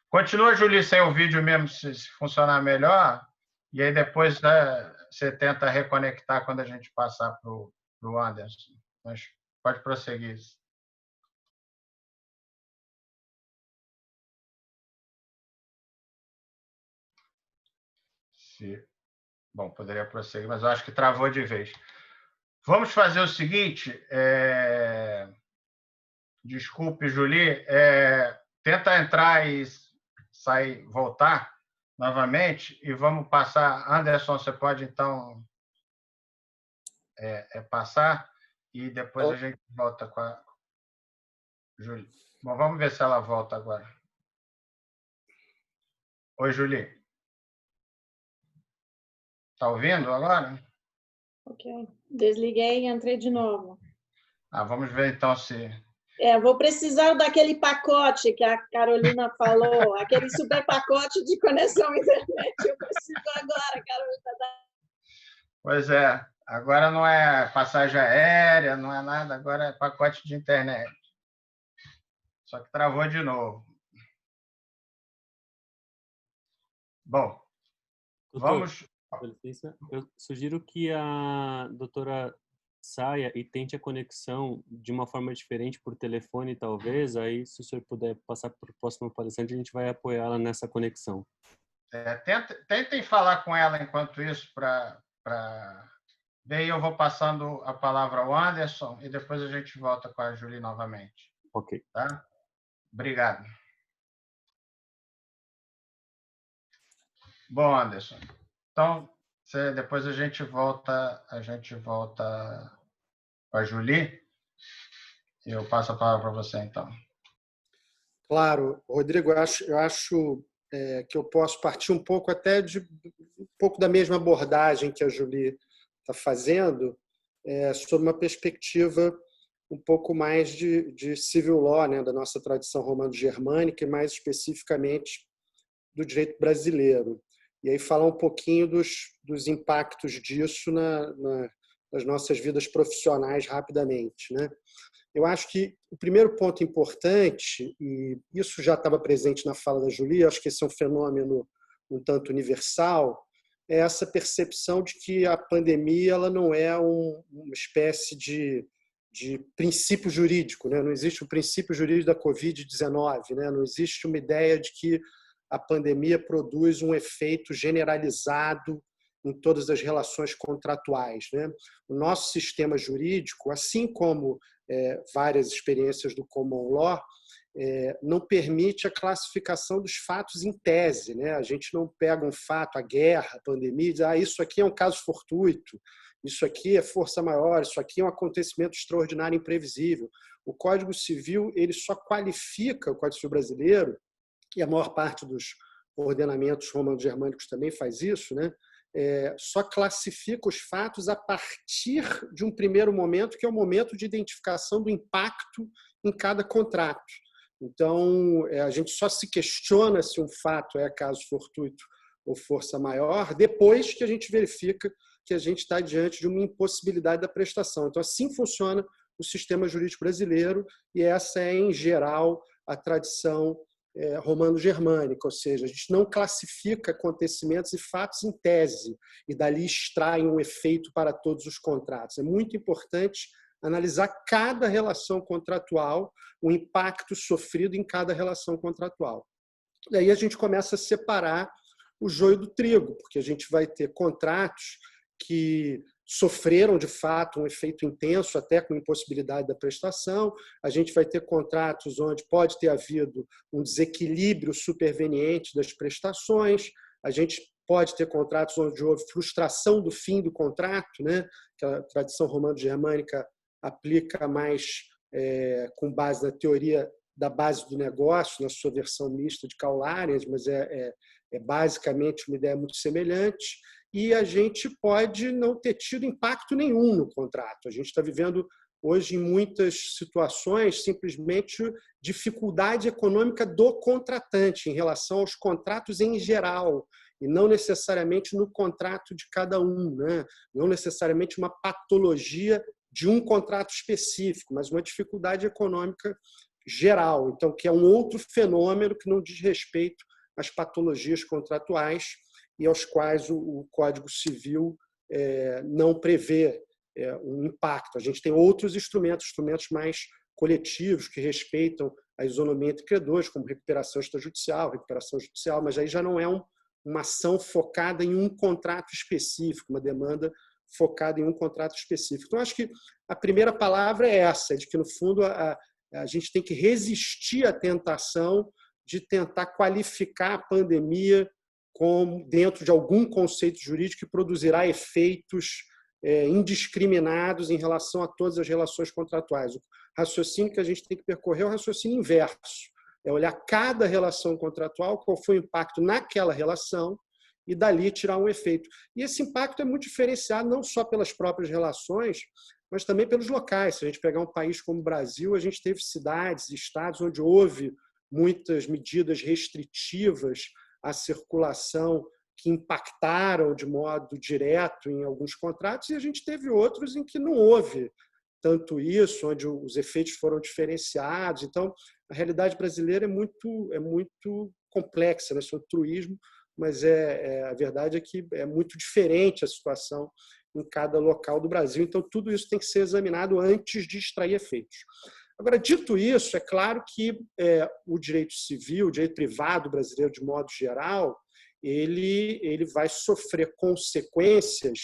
Continua, Julie, sem o vídeo mesmo, se funcionar melhor. E aí depois você tenta reconectar quando a gente passar para o Anderson. Mas pode prosseguir. Bom, poderia prosseguir, mas eu acho que travou de vez. Vamos fazer o seguinte. Desculpe, Julie. Tenta entrar e sair, voltar novamente e vamos passar. Anderson, você pode, então, passar e depois a gente volta com a Julie. Bom, vamos ver se ela volta agora. Oi, Julie. Está ouvindo agora? Ok. Desliguei e entrei de novo. Vamos ver, então, se... Vou precisar daquele pacote que a Carolina falou, aquele super pacote de conexão à internet. Eu preciso agora, Carolina. Pois é. Agora não é passagem aérea, não é nada, agora é pacote de internet. Só que travou de novo. Bom, vamos... Eu sugiro que a doutora saia e tente a conexão de uma forma diferente por telefone, talvez. Aí, se o senhor puder passar para o próximo palestrante, a gente vai apoiá-la nessa conexão. Tentem falar com ela enquanto isso para ver. Eu vou passando a palavra ao Anderson e depois a gente volta com a Julie novamente. Ok. Tá? Obrigado. Bom, Anderson, então depois a gente volta com a Julie. Eu passo a palavra para você, então. Claro, Rodrigo, eu acho que eu posso partir um pouco até de um pouco da mesma abordagem que a Julie está fazendo, sob uma perspectiva um pouco mais de civil law, né, da nossa tradição romano-germânica e mais especificamente do direito brasileiro. E aí falar um pouquinho dos impactos disso nas nossas vidas profissionais rapidamente, né? Eu acho que o primeiro ponto importante, e isso já estava presente na fala da Julie, acho que esse é um fenômeno um tanto universal, é essa percepção de que a pandemia ela não é uma espécie de princípio jurídico, né? Não existe um princípio jurídico da Covid-19, né? Não existe uma ideia de que a pandemia produz um efeito generalizado em todas as relações contratuais, né? O nosso sistema jurídico, assim como várias experiências do common law, não permite a classificação dos fatos em tese, né? A gente não pega um fato, a guerra, a pandemia, e diz, isso aqui é um caso fortuito, isso aqui é força maior, isso aqui é um acontecimento extraordinário e imprevisível. O Código Civil ele só qualifica, o Código Civil brasileiro, e a maior parte dos ordenamentos romano-germânicos também faz isso, né? Só classifica os fatos a partir de um primeiro momento, que é o momento de identificação do impacto em cada contrato. Então, a gente só se questiona se um fato é caso fortuito ou força maior, depois que a gente verifica que a gente está diante de uma impossibilidade da prestação. Então, assim funciona o sistema jurídico brasileiro, e essa é, em geral, a tradição romano-germânica, ou seja, a gente não classifica acontecimentos e fatos em tese, e dali extrai um efeito para todos os contratos. É muito importante analisar cada relação contratual, o impacto sofrido em cada relação contratual. E aí a gente começa a separar o joio do trigo, porque a gente vai ter contratos que sofreram, de fato, um efeito intenso, até com impossibilidade da prestação. A gente vai ter contratos onde pode ter havido um desequilíbrio superveniente das prestações. A gente pode ter contratos onde houve frustração do fim do contrato, né? Que a tradição romano-germânica aplica mais com base na teoria da base do negócio, na sua versão mista de Kaularian, mas é basicamente uma ideia muito semelhante. E a gente pode não ter tido impacto nenhum no contrato. A gente está vivendo hoje, em muitas situações, simplesmente dificuldade econômica do contratante em relação aos contratos em geral, e não necessariamente no contrato de cada um, né? Não necessariamente uma patologia de um contrato específico, mas uma dificuldade econômica geral. Então, que é um outro fenômeno que não diz respeito às patologias contratuais e aos quais o Código Civil não prevê um impacto. A gente tem outros instrumentos mais coletivos que respeitam a isonomia entre credores, como recuperação extrajudicial, mas aí já não é uma ação focada em um contrato específico, uma demanda focada em um contrato específico. Então, acho que a primeira palavra é essa, de que, no fundo, a gente tem que resistir à tentação de tentar qualificar a pandemia dentro de algum conceito jurídico que produzirá efeitos indiscriminados em relação a todas as relações contratuais. O raciocínio que a gente tem que percorrer é o raciocínio inverso. É olhar cada relação contratual, qual foi o impacto naquela relação, e dali tirar um efeito. E esse impacto é muito diferenciado não só pelas próprias relações, mas também pelos locais. Se a gente pegar um país como o Brasil, a gente teve cidades e estados onde houve muitas medidas restritivas à circulação que impactaram de modo direto em alguns contratos, e a gente teve outros em que não houve tanto isso, onde os efeitos foram diferenciados. Então, a realidade brasileira é muito complexa, né? Isso é um truísmo, mas a verdade é que é muito diferente a situação em cada local do Brasil. Então, tudo isso tem que ser examinado antes de extrair efeitos. Agora, dito isso, é claro que o direito civil, o direito privado brasileiro, de modo geral, ele vai sofrer consequências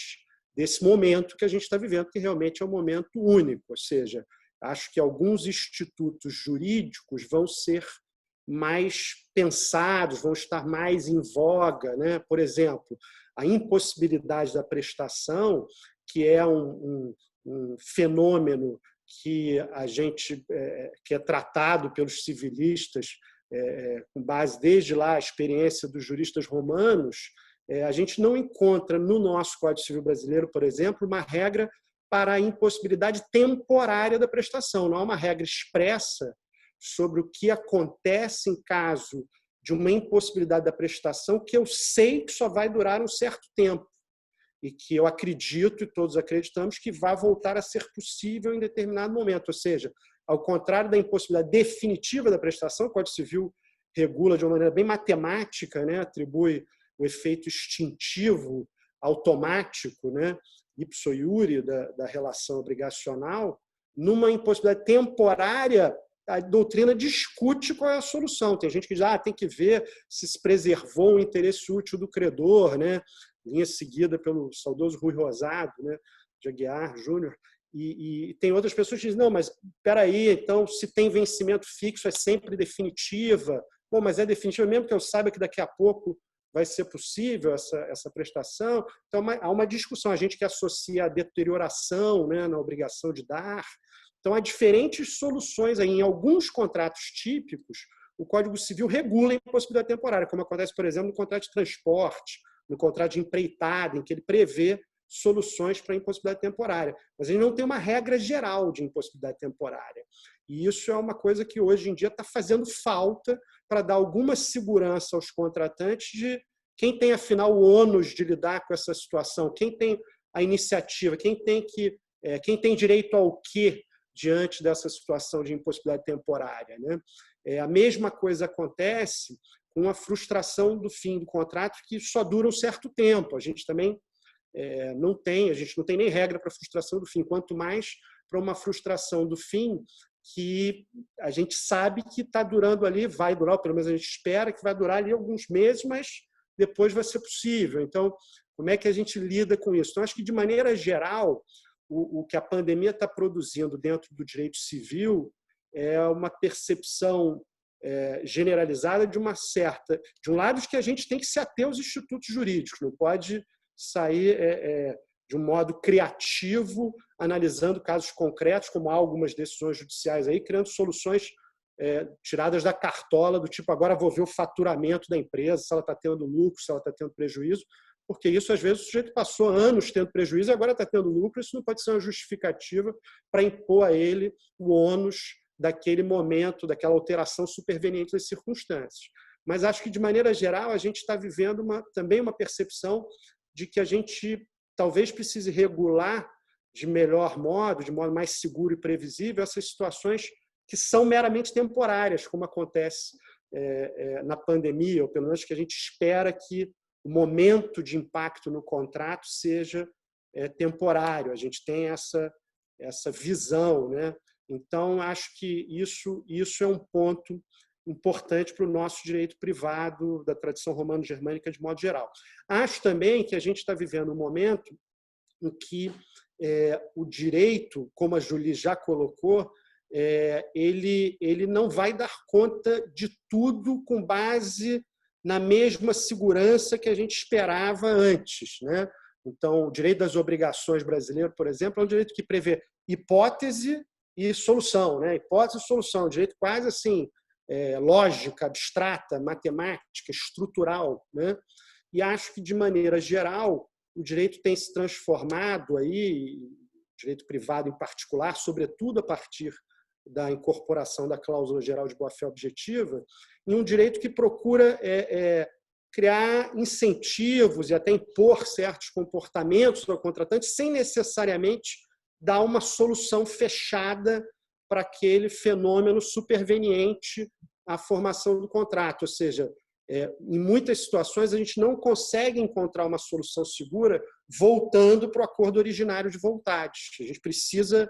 desse momento que a gente está vivendo, que realmente é um momento único. Ou seja, acho que alguns institutos jurídicos vão ser mais pensados, vão estar mais em voga, né? Por exemplo, a impossibilidade da prestação, que é um fenômeno que que é tratado pelos civilistas com base desde lá a experiência dos juristas romanos, a gente não encontra no nosso Código Civil brasileiro, por exemplo, uma regra para a impossibilidade temporária da prestação. Não há uma regra expressa sobre o que acontece em caso de uma impossibilidade da prestação que eu sei que só vai durar um certo tempo e que eu acredito, e todos acreditamos, que vai voltar a ser possível em determinado momento. Ou seja, ao contrário da impossibilidade definitiva da prestação, o Código Civil regula de uma maneira bem matemática, né? Atribui o efeito extintivo automático, né? Ipso iure da relação obrigacional. Numa impossibilidade temporária, a doutrina discute qual é a solução. Tem gente que diz, tem que ver se preservou o interesse útil do credor, né? Linha seguida pelo saudoso Rui Rosado, né? De Aguiar Júnior. E tem outras pessoas que dizem, não, mas espera aí, então, se tem vencimento fixo, é sempre definitiva. Bom, mas é definitiva mesmo que eu saiba que daqui a pouco vai ser possível essa prestação. Então, há uma discussão. A gente que associa a deterioração, né, na obrigação de dar. Então, há diferentes soluções aí. Em alguns contratos típicos, o Código Civil regula a impossibilidade temporária, como acontece, por exemplo, no contrato de transporte, no contrato de empreitada, em que ele prevê soluções para a impossibilidade temporária. Mas ele não tem uma regra geral de impossibilidade temporária. E isso é uma coisa que hoje em dia está fazendo falta para dar alguma segurança aos contratantes Quem tem, afinal, o ônus de lidar com essa situação? Quem tem a iniciativa? Quem tem direito ao quê diante dessa situação de impossibilidade temporária, né? A mesma coisa acontece com a frustração do fim do contrato, que só dura um certo tempo. A gente também não tem nem regra para frustração do fim, quanto mais para uma frustração do fim que a gente sabe que está durando ali, vai durar, ou pelo menos a gente espera que vai durar ali alguns meses, mas depois vai ser possível. Então, como é que a gente lida com isso? Então, acho que, de maneira geral, o que a pandemia está produzindo dentro do direito civil é uma percepção generalizada de um lado, de que a gente tem que se ater aos institutos jurídicos, não pode sair de um modo criativo, analisando casos concretos, como há algumas decisões judiciais aí, criando soluções tiradas da cartola, do tipo, agora vou ver o faturamento da empresa, se ela está tendo lucro, se ela está tendo prejuízo, porque isso, às vezes, o sujeito passou anos tendo prejuízo e agora está tendo lucro, isso não pode ser uma justificativa para impor a ele o ônus daquele momento, daquela alteração superveniente das circunstâncias. Mas acho que, de maneira geral, a gente está vivendo também uma percepção de que a gente talvez precise regular de melhor modo, de modo mais seguro e previsível, essas situações que são meramente temporárias, como acontece na pandemia, ou pelo menos que a gente espera que o momento de impacto no contrato seja temporário. A gente tem essa visão, né? Então, acho que isso é um ponto importante para o nosso direito privado da tradição romano-germânica de modo geral. Acho também que a gente está vivendo um momento em que o direito, como a Julie já colocou, ele não vai dar conta de tudo com base na mesma segurança que a gente esperava antes, né? Então, o direito das obrigações brasileiro, por exemplo, é um direito que prevê hipótese e solução, né? Hipótese e solução, um direito quase assim, lógica, abstrata, matemática, estrutural, né? E acho que, de maneira geral, o direito tem se transformado aí, o direito privado em particular, sobretudo a partir da incorporação da cláusula geral de boa-fé objetiva, em um direito que procura criar incentivos e até impor certos comportamentos ao contratante sem necessariamente dar uma solução fechada para aquele fenômeno superveniente à formação do contrato. Ou seja, em muitas situações a gente não consegue encontrar uma solução segura voltando para o acordo originário de vontades. A gente precisa,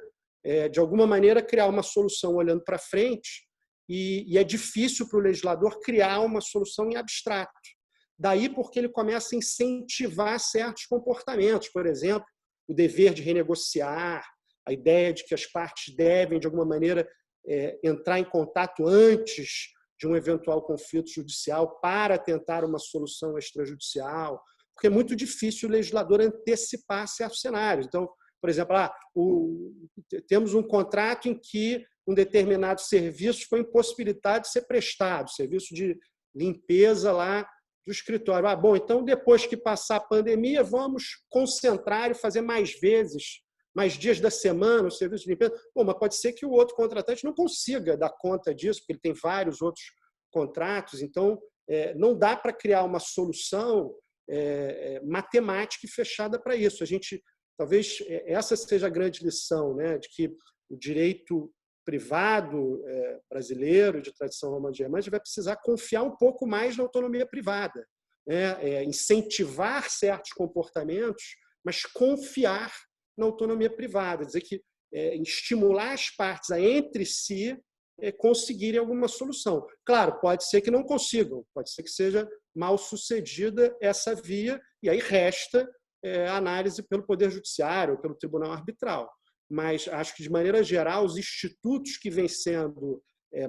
de alguma maneira, criar uma solução olhando para frente e é difícil para o legislador criar uma solução em abstrato. Daí porque ele começa a incentivar certos comportamentos, por exemplo, o dever de renegociar, a ideia de que as partes devem, de alguma maneira, entrar em contato antes de um eventual conflito judicial para tentar uma solução extrajudicial, porque é muito difícil o legislador antecipar certos cenários. Então, por exemplo, temos um contrato em que um determinado serviço foi impossibilitado de ser prestado, serviço de limpeza lá do escritório. Bom, então, depois que passar a pandemia, vamos concentrar e fazer mais vezes, mais dias da semana, o serviço de limpeza. Bom, mas pode ser que o outro contratante não consiga dar conta disso, porque ele tem vários outros contratos. Então, não dá para criar uma solução matemática e fechada para isso. A gente, talvez, essa seja a grande lição, né, de que o direito privado brasileiro, de tradição romano-germânica, vai precisar confiar um pouco mais na autonomia privada, né? Incentivar certos comportamentos, mas confiar na autonomia privada, dizer que estimular as partes a entre si conseguirem alguma solução. Claro, pode ser que não consigam, pode ser que seja mal sucedida essa via, e aí resta a análise pelo Poder Judiciário, pelo Tribunal Arbitral. Mas acho que, de maneira geral, os institutos que vêm sendo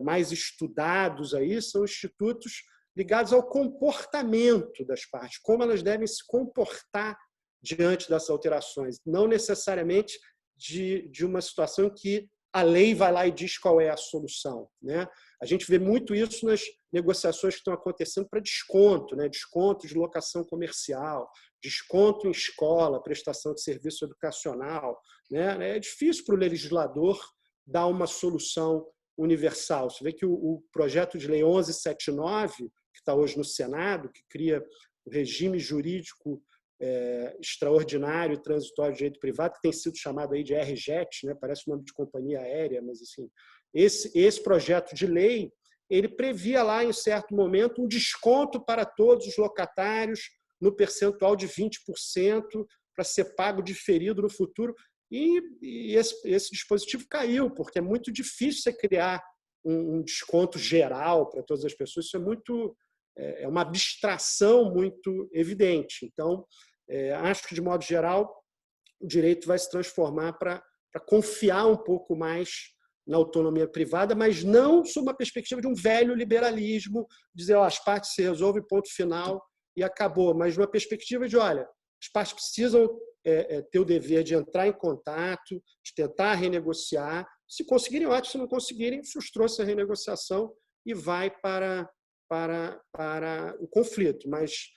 mais estudados aí são institutos ligados ao comportamento das partes, como elas devem se comportar diante dessas alterações, não necessariamente de uma situação em que a lei vai lá e diz qual é a solução, né? A gente vê muito isso nas negociações que estão acontecendo para desconto, né? Desconto de locação comercial, desconto em escola, prestação de serviço educacional, né? É difícil para o legislador dar uma solução universal. Você vê que o projeto de lei 1179, que está hoje no Senado, que cria o regime jurídico extraordinário, transitório de direito privado, que tem sido chamado aí de RJET, né? Parece o nome de companhia aérea, mas assim, esse projeto de lei, ele previa lá, em certo momento, um desconto para todos os locatários no percentual de 20% para ser pago diferido no futuro. E esse dispositivo caiu, porque é muito difícil você criar um desconto geral para todas as pessoas. Isso é uma abstração muito evidente. Então, acho que, de modo geral, o direito vai se transformar para confiar um pouco mais na autonomia privada, mas não sob uma perspectiva de um velho liberalismo, dizer, as partes se resolvem, ponto final, e acabou, mas numa perspectiva de, olha, as partes precisam ter o dever de entrar em contato, de tentar renegociar. Se conseguirem, ótimo. Se não conseguirem, frustrou-se a renegociação e vai para o conflito. Mas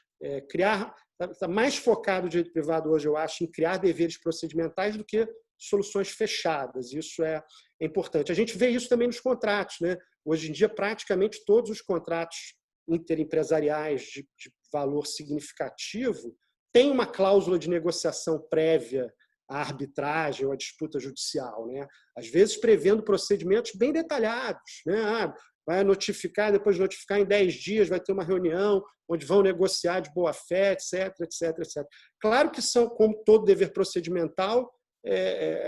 está mais focado o direito privado hoje, eu acho, em criar deveres procedimentais do que soluções fechadas. Isso é importante. A gente vê isso também nos contratos, né? Hoje em dia, praticamente todos os contratos interempresariais de valor significativo têm uma cláusula de negociação prévia à arbitragem ou à disputa judicial, né? Às vezes prevendo procedimentos bem detalhados, né? Vai notificar, depois de notificar em 10 dias, vai ter uma reunião onde vão negociar de boa-fé, etc, etc, etc. Claro que são, como todo dever procedimental,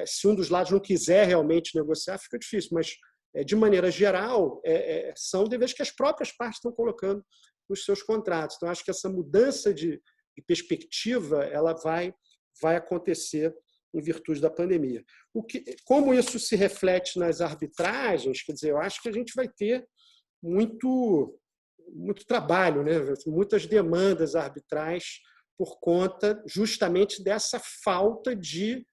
se um dos lados não quiser realmente negociar, fica difícil, mas, de maneira geral, são deveres que as próprias partes estão colocando nos seus contratos. Então, acho que essa mudança de perspectiva ela vai acontecer em virtude da pandemia. Como isso se reflete nas arbitragens, quer dizer, eu acho que a gente vai ter muito trabalho, né? Muitas demandas arbitrais por conta justamente dessa falta de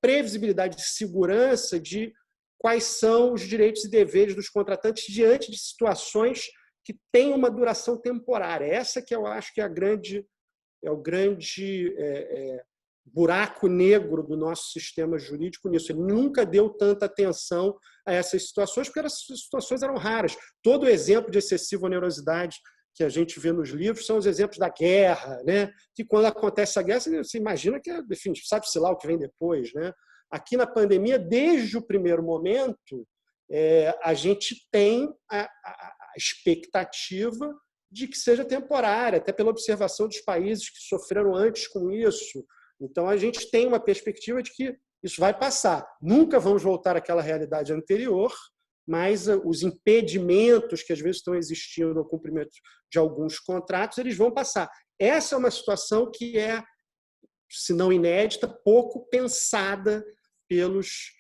previsibilidade, de segurança de quais são os direitos e deveres dos contratantes diante de situações que têm uma duração temporária. Essa que eu acho que é o grande buraco negro do nosso sistema jurídico nisso. Ele nunca deu tanta atenção a essas situações, porque essas situações eram raras. Todo o exemplo de excessiva onerosidade que a gente vê nos livros são os exemplos da guerra, né? Que quando acontece a guerra, você imagina que, enfim, sabe-se lá o que vem depois, né? Aqui na pandemia, desde o primeiro momento, a gente tem a expectativa de que seja temporária, até pela observação dos países que sofreram antes com isso. Então, a gente tem uma perspectiva de que isso vai passar. Nunca vamos voltar àquela realidade anterior, mas os impedimentos que às vezes estão existindo no cumprimento de alguns contratos, eles vão passar. Essa é uma situação que é, se não inédita, pouco pensada pelos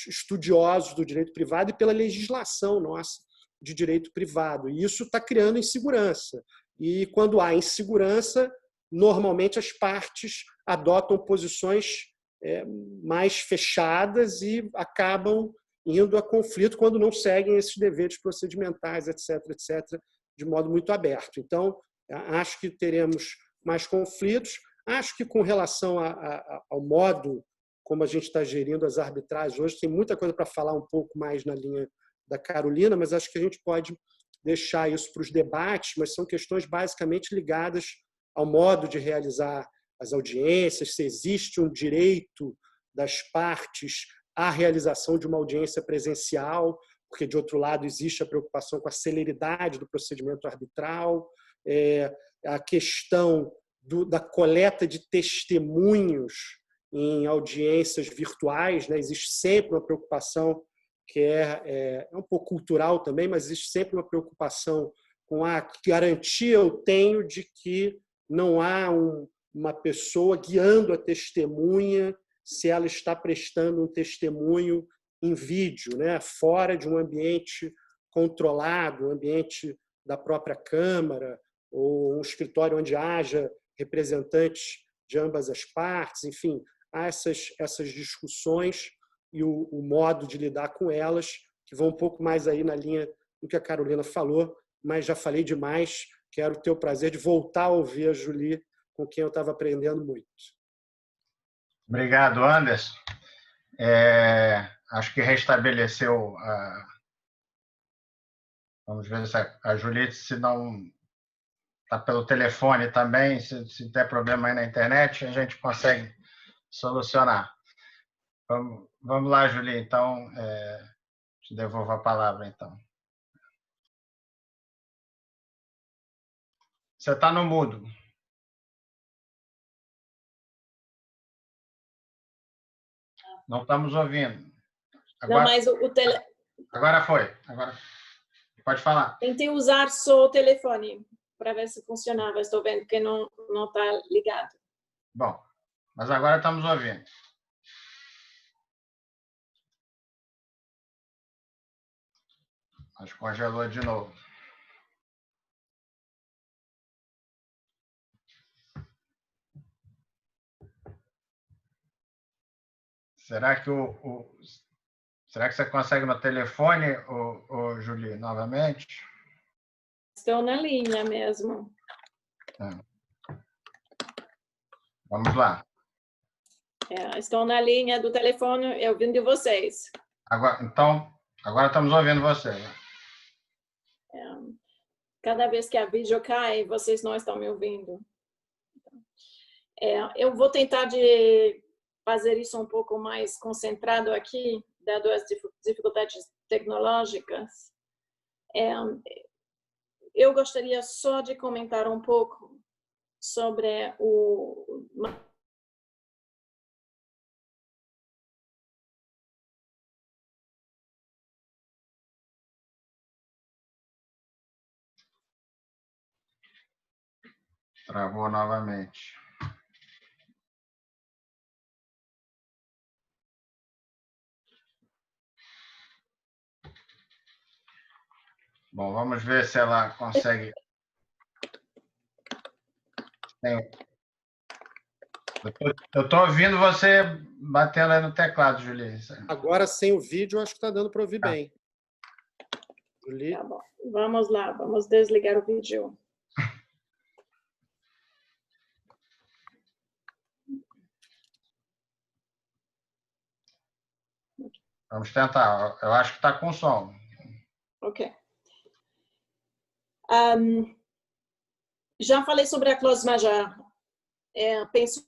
estudiosos do direito privado e pela legislação nossa de direito privado. E isso está criando insegurança. E quando há insegurança, normalmente as partes adotam posições mais fechadas e acabam indo a conflito quando não seguem esses deveres procedimentais, etc., etc., de modo muito aberto. Então, acho que teremos mais conflitos. Acho que, com relação ao modo como a gente está gerindo as arbitragens hoje, tem muita coisa para falar um pouco mais na linha da Carolina, mas acho que a gente pode deixar isso para os debates, mas são questões basicamente ligadas ao modo de realizar as audiências, se existe um direito das partes à realização de uma audiência presencial, porque, de outro lado, existe a preocupação com a celeridade do procedimento arbitral, a questão da coleta de testemunhos em audiências virtuais, né? Existe sempre uma preocupação que é um pouco cultural também, mas existe sempre uma preocupação com a garantia eu tenho de que não há uma pessoa guiando a testemunha se ela está prestando um testemunho em vídeo, né? Fora de um ambiente controlado, um ambiente da própria Câmara, ou um escritório onde haja representantes de ambas as partes. Enfim, há essas discussões e o modo de lidar com elas, que vão um pouco mais aí na linha do que a Carolina falou, mas já falei demais. Quero ter o prazer de voltar a ouvir a Julie, com quem eu estava aprendendo muito. Obrigado, Anderson. Acho que restabeleceu vamos ver se a Julie, se não tá pelo telefone também, se der problema aí na internet, a gente consegue solucionar. Vamos lá, Julie, então, te devolvo a palavra, então. Você está no mudo. Não estamos ouvindo. Não, mas Agora foi. Agora pode falar. Tentei usar só o telefone para ver se funcionava. Estou vendo que não está ligado. Bom, mas agora estamos ouvindo. Mas congelou de novo. Será que será que você consegue no telefone, Julie, novamente? Estou na linha mesmo. Vamos lá. Estou na linha do telefone, eu ouvindo de vocês. Agora estamos ouvindo você. Cada vez que a vídeo cai, vocês não estão me ouvindo. Eu vou tentar de fazer isso um pouco mais concentrado aqui, dado as dificuldades tecnológicas. Eu gostaria só de comentar um pouco sobre Travou novamente. Bom, vamos ver se ela consegue. Eu estou ouvindo você batendo aí no teclado, Julie. Agora, sem o vídeo, acho que está dando para ouvir bem. Julie? Tá bom. Vamos lá, vamos desligar o vídeo. Vamos tentar. Eu acho que está com som. Ok. Já falei sobre a clause majeure. Penso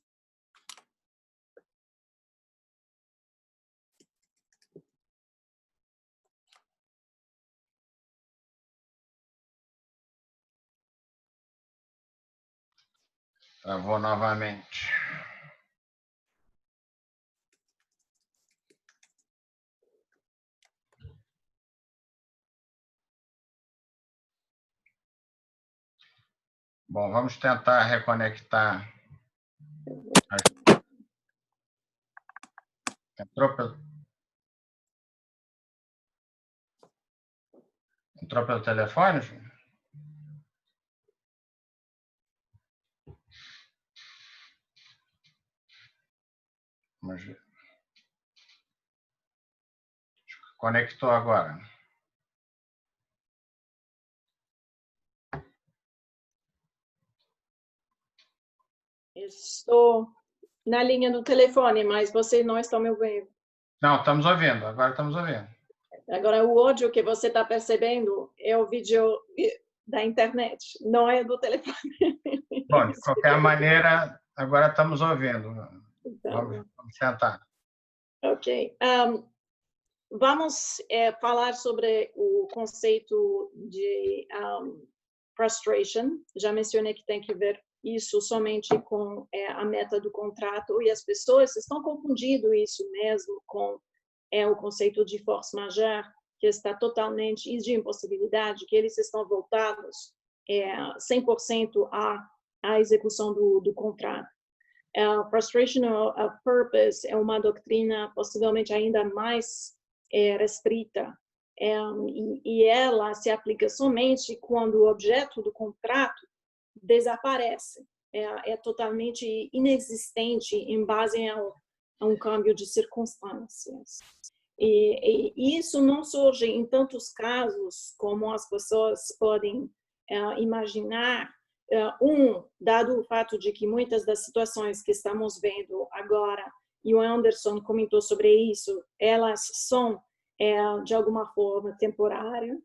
Travou novamente. Bom, vamos tentar reconectar. Entrou pelo telefone, Júnior? Vamos ver. Conectou agora. Estou na linha do telefone, mas vocês não estão me ouvindo. Não, estamos ouvindo. Agora estamos ouvindo. Agora, o áudio que você está percebendo é o vídeo da internet, não é do telefone. Bom, de qualquer maneira, agora estamos ouvindo. Então, vamos tentar. Ok. Vamos falar sobre o conceito de frustration. Já mencionei que tem que ver isso somente com a meta do contrato, e as pessoas estão confundindo isso mesmo com o conceito de force majeure, que está totalmente, e de impossibilidade, que eles estão voltados 100% à execução do contrato. Frustration of purpose é uma doutrina possivelmente ainda mais restrita, e ela se aplica somente quando o objeto do contrato desaparece, é totalmente inexistente em base a um câmbio de circunstâncias. E isso não surge em tantos casos como as pessoas podem imaginar. Dado o fato de que muitas das situações que estamos vendo agora, e o Anderson comentou sobre isso, elas são de alguma forma temporárias.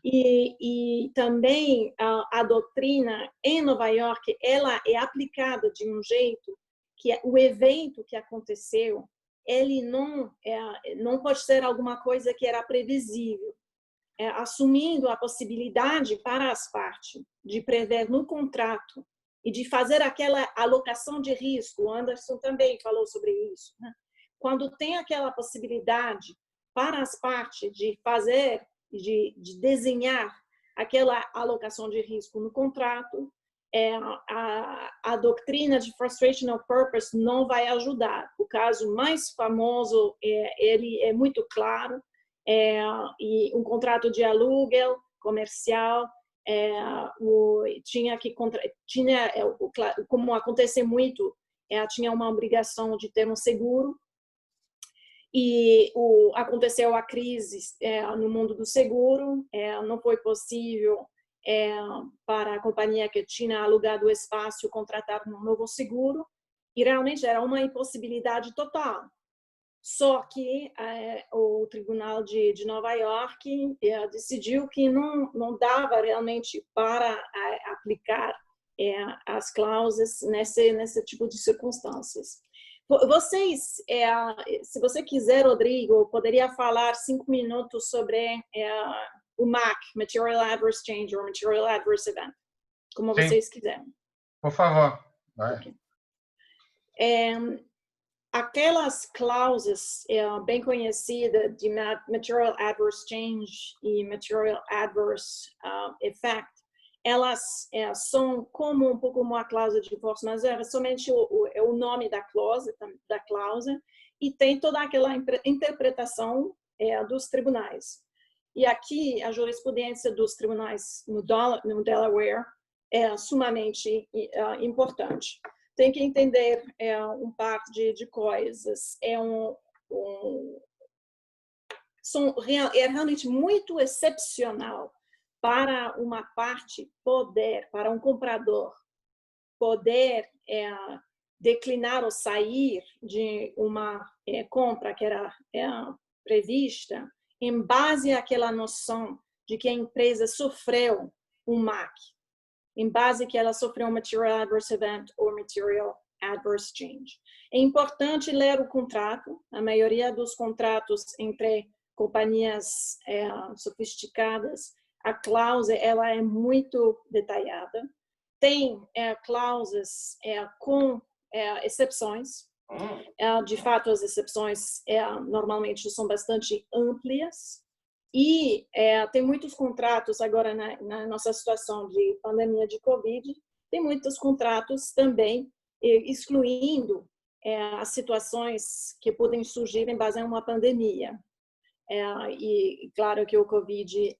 E também a doutrina em Nova York, ela é aplicada de um jeito que o evento que aconteceu, ele não pode ser alguma coisa que era previsível, assumindo a possibilidade para as partes de prever no contrato e de fazer aquela alocação de risco. O Anderson também falou sobre isso, né? Quando tem aquela possibilidade para as partes de fazer, de desenhar aquela alocação de risco no contrato, a doutrina de frustration of purpose não vai ajudar. O caso mais famoso, ele é muito claro, e um contrato de aluguel comercial, como acontece muito, tinha uma obrigação de ter um seguro, e aconteceu a crise no mundo do seguro, não foi possível para a companhia que tinha alugado o espaço contratar um novo seguro, e realmente era uma impossibilidade total. Só que o Tribunal de Nova York decidiu que não dava realmente para aplicar as cláusulas nesse tipo de circunstâncias. Vocês, se você quiser, Rodrigo, poderia falar 5 minutos sobre o MAC, Material Adverse Change ou Material Adverse Event, como Sim. vocês quiserem. Por favor. Vai. Okay. Aquelas cláusulas bem conhecidas de Material Adverse Change e Material Adverse Effect, elas são como um pouco uma cláusula de force majeure, somente o nome da cláusula, e tem toda aquela interpretação dos tribunais. E aqui a jurisprudência dos tribunais no Delaware é sumamente importante. Tem que entender um par de coisas. É realmente muito excepcional para uma parte para um comprador poder declinar ou sair de uma compra que era prevista em base àquela noção de que a empresa sofreu um MAC, em base que ela sofreu um Material Adverse Event ou Material Adverse Change. É importante ler o contrato. A maioria dos contratos entre companhias sofisticadas, a cláusula ela é muito detalhada. Tem cláusulas com exceções. De fato, as exceções normalmente são bastante amplas. E tem muitos contratos agora na nossa situação de pandemia de Covid, tem muitos contratos também excluindo as situações que podem surgir em base a uma pandemia. E claro que o Covid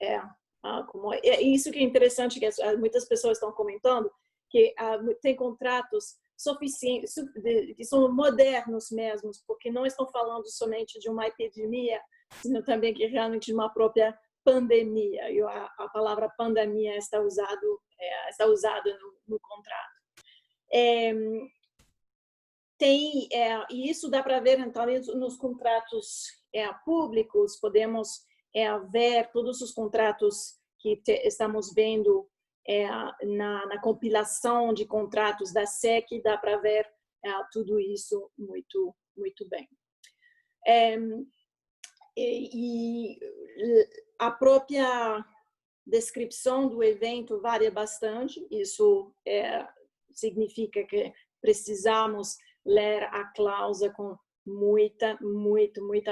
isso que é interessante, que muitas pessoas estão comentando, que tem contratos suficientes, que são modernos mesmo, porque não estão falando somente de uma epidemia, sino também que realmente de uma própria pandemia. E a palavra pandemia está usada no contrato. E isso dá para ver então nos contratos públicos. Podemos ver todos os contratos que estamos vendo na compilação de contratos da SEC. Dá para ver tudo isso muito, muito bem. E a própria descrição do evento varia bastante. Isso significa que precisamos ler a cláusula com muita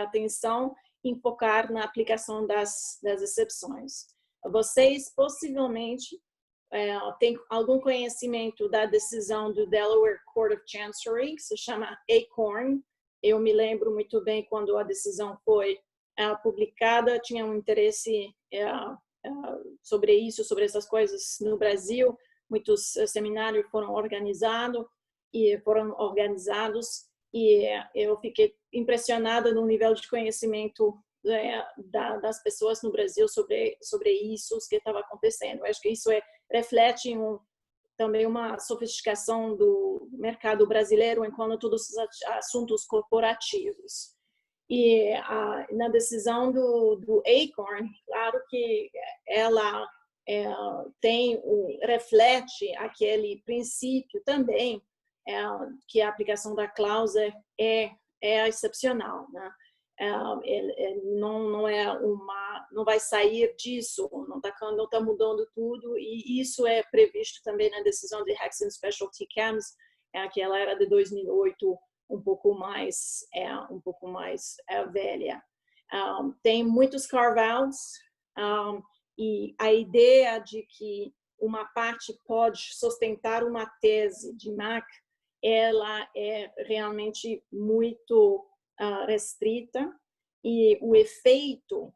atenção e focar na aplicação das exceções. Vocês possivelmente têm algum conhecimento da decisão do Delaware Court of Chancery, que se chama Acorn. Eu me lembro muito bem quando a decisão foi publicada, tinha um interesse sobre isso, sobre essas coisas no Brasil. Muitos seminários foram organizados e eu fiquei impressionada no nível de conhecimento das pessoas no Brasil sobre isso que estava acontecendo. Eu acho que isso reflete também uma sofisticação do mercado brasileiro enquanto todos os assuntos corporativos. E na decisão do Acorn, claro que ela reflete aquele princípio também, que a aplicação da cláusula é excepcional, né? Não vai sair disso, não tá mudando tudo, e isso é previsto também na decisão de Hexagon Specialty Chems, que ela era de 2008, um pouco mais velha. Tem muitos carve-outs, e a ideia de que uma parte pode sustentar uma tese de MAC, ela é realmente muito restrita, e o efeito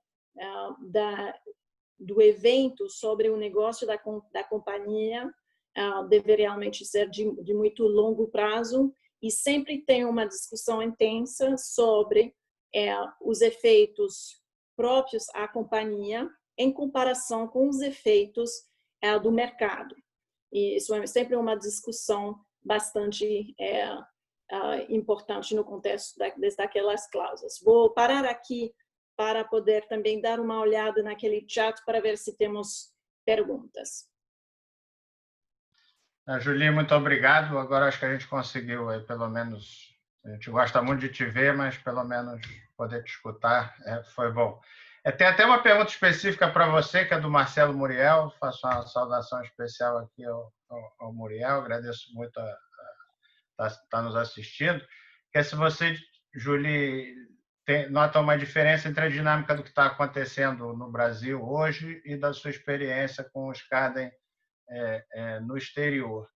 do evento sobre o negócio da companhia deve realmente ser de muito longo prazo, e sempre tem uma discussão intensa sobre os efeitos próprios à companhia em comparação com os efeitos do mercado. E isso é sempre uma discussão bastante importante no contexto daquelas cláusulas. Vou parar aqui para poder também dar uma olhada naquele chat para ver se temos perguntas. Julie, muito obrigado. Agora acho que a gente conseguiu, pelo menos, a gente gosta muito de te ver, mas pelo menos poder te escutar foi bom. Tem até uma pergunta específica para você, que é do Marcelo Muriel. Faço uma saudação especial aqui ao Muriel, agradeço muito estar nos assistindo. Que é se você, Julie, nota uma diferença entre a dinâmica do que está acontecendo no Brasil hoje e da sua experiência com os Scadem no exterior.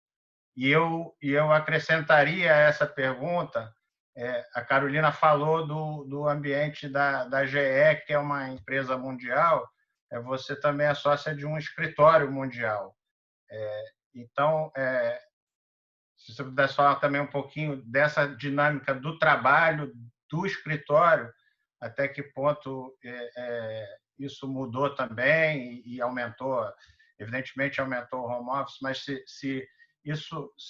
E eu acrescentaria a essa pergunta, a Carolina falou do ambiente da GE, que é uma empresa mundial, você também é sócia de um escritório mundial. Então, se você pudesse falar também um pouquinho dessa dinâmica do trabalho, do escritório, até que ponto isso mudou também e aumentou, evidentemente aumentou o home office, mas se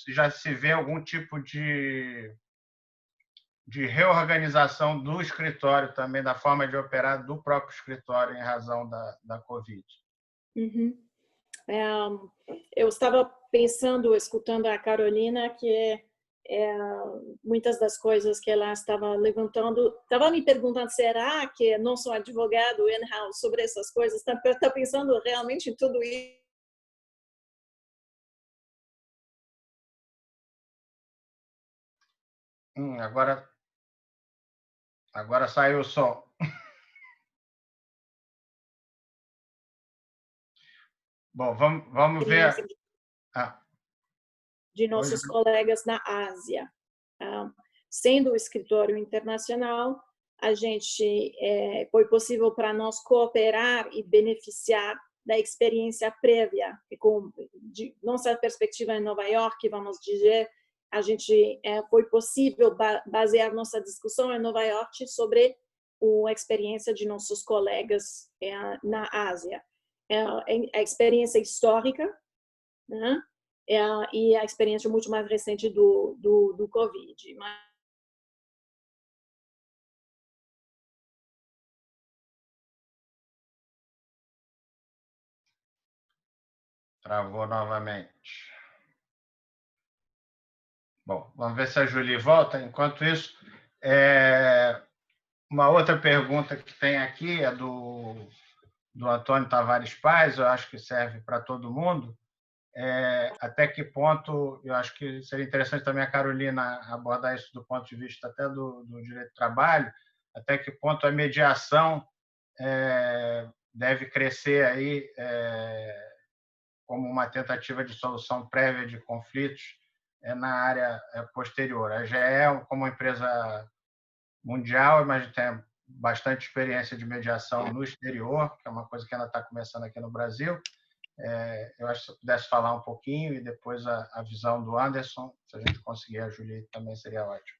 já se vê algum tipo de reorganização do escritório também, da forma de operar do próprio escritório em razão da Covid. Uhum. Eu estava pensando, escutando a Carolina, que muitas das coisas que ela estava levantando, estava me perguntando, será que não sou advogado in-house sobre essas coisas? Está pensando realmente em tudo isso? Agora saiu o som. Bom, vamos ver. De nossos colegas na Ásia. Sendo o escritório internacional, a gente foi possível para nós cooperar e beneficiar da experiência prévia, de nossa perspectiva em Nova York, vamos dizer, a gente foi possível basear nossa discussão em Nova York sobre a experiência de nossos colegas na Ásia. A experiência histórica, né? E a experiência muito mais recente do Covid. Travou novamente. Bom, vamos ver se a Julie volta. Enquanto isso, uma outra pergunta que tem aqui é do Antônio Tavares Paz, eu acho que serve para todo mundo. Até que ponto, eu acho que seria interessante também a Carolina abordar isso do ponto de vista até do direito do trabalho, até que ponto a mediação deve crescer aí como uma tentativa de solução prévia de conflitos na área posterior. A GE, como empresa mundial, mas tem bastante experiência de mediação no exterior, que é uma coisa que ainda está começando aqui no Brasil. Eu acho que se eu pudesse falar um pouquinho e depois a visão do Anderson, se a gente conseguir a Julie, também seria ótimo.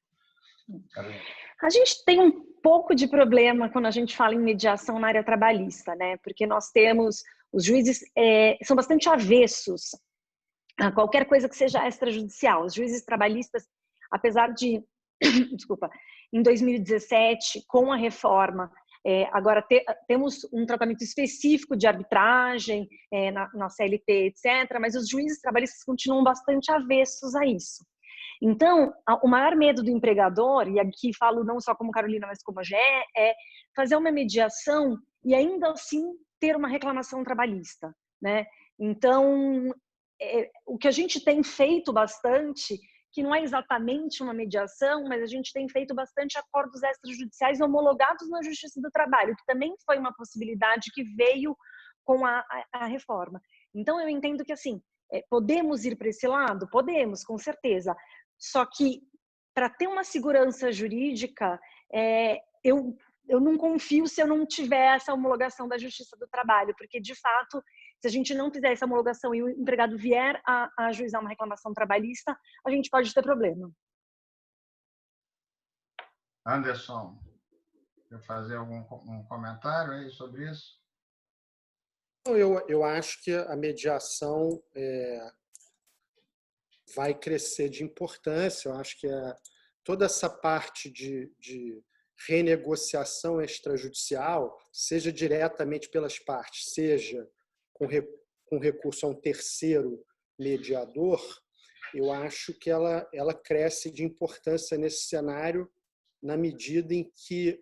Carolina. A gente tem um pouco de problema quando a gente fala em mediação na área trabalhista, né? Porque nós temos, os juízes são bastante avessos a qualquer coisa que seja extrajudicial. Os juízes trabalhistas, apesar de desculpa, em 2017, com a reforma, agora temos um tratamento específico de arbitragem na CLT, etc., mas os juízes trabalhistas continuam bastante avessos a isso. Então, o maior medo do empregador, e aqui falo não só como Carolina, mas como a GE, é fazer uma mediação e ainda assim ter uma reclamação trabalhista, né? Então, o que a gente tem feito bastante, que não é exatamente uma mediação, mas a gente tem feito bastante acordos extrajudiciais homologados na Justiça do Trabalho, que também foi uma possibilidade que veio com a reforma. Então, eu entendo que, assim, podemos ir para esse lado? Podemos, com certeza. Só que, para ter uma segurança jurídica, eu não confio se eu não tiver essa homologação da Justiça do Trabalho, porque, de fato, se a gente não fizer essa homologação e o empregado vier a ajuizar uma reclamação trabalhista, a gente pode ter problema. Anderson, quer fazer um comentário aí sobre isso? Eu acho que a mediação vai crescer de importância. Eu acho que toda essa parte de renegociação extrajudicial, seja diretamente pelas partes, seja com recurso a um terceiro mediador, eu acho que ela cresce de importância nesse cenário na medida em que,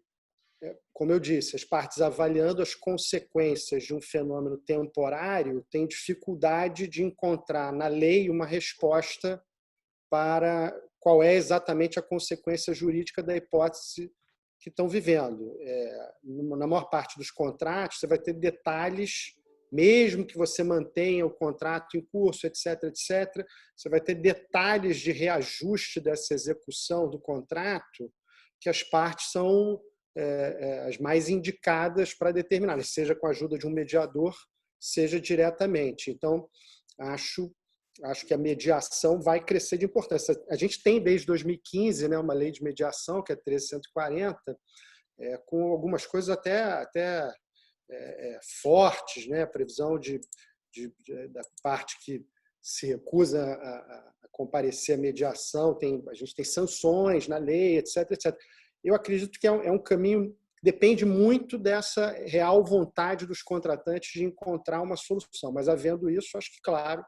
como eu disse, as partes avaliando as consequências de um fenômeno temporário têm dificuldade de encontrar na lei uma resposta para qual é exatamente a consequência jurídica da hipótese que estão vivendo. Na maior parte dos contratos, você vai ter detalhes, mesmo que você mantenha o contrato em curso, etc., etc., você vai ter detalhes de reajuste dessa execução do contrato que as partes são as mais indicadas para determinar, seja com a ajuda de um mediador, seja diretamente. Então, acho que a mediação vai crescer de importância. A gente tem, desde 2015, né, uma lei de mediação, que é 1340, com algumas coisas até fortes, né? A previsão da parte que se recusa a comparecer à mediação, a gente tem sanções na lei, etc., etc. Eu acredito que é um caminho que depende muito dessa real vontade dos contratantes de encontrar uma solução. Mas, havendo isso, acho que, claro,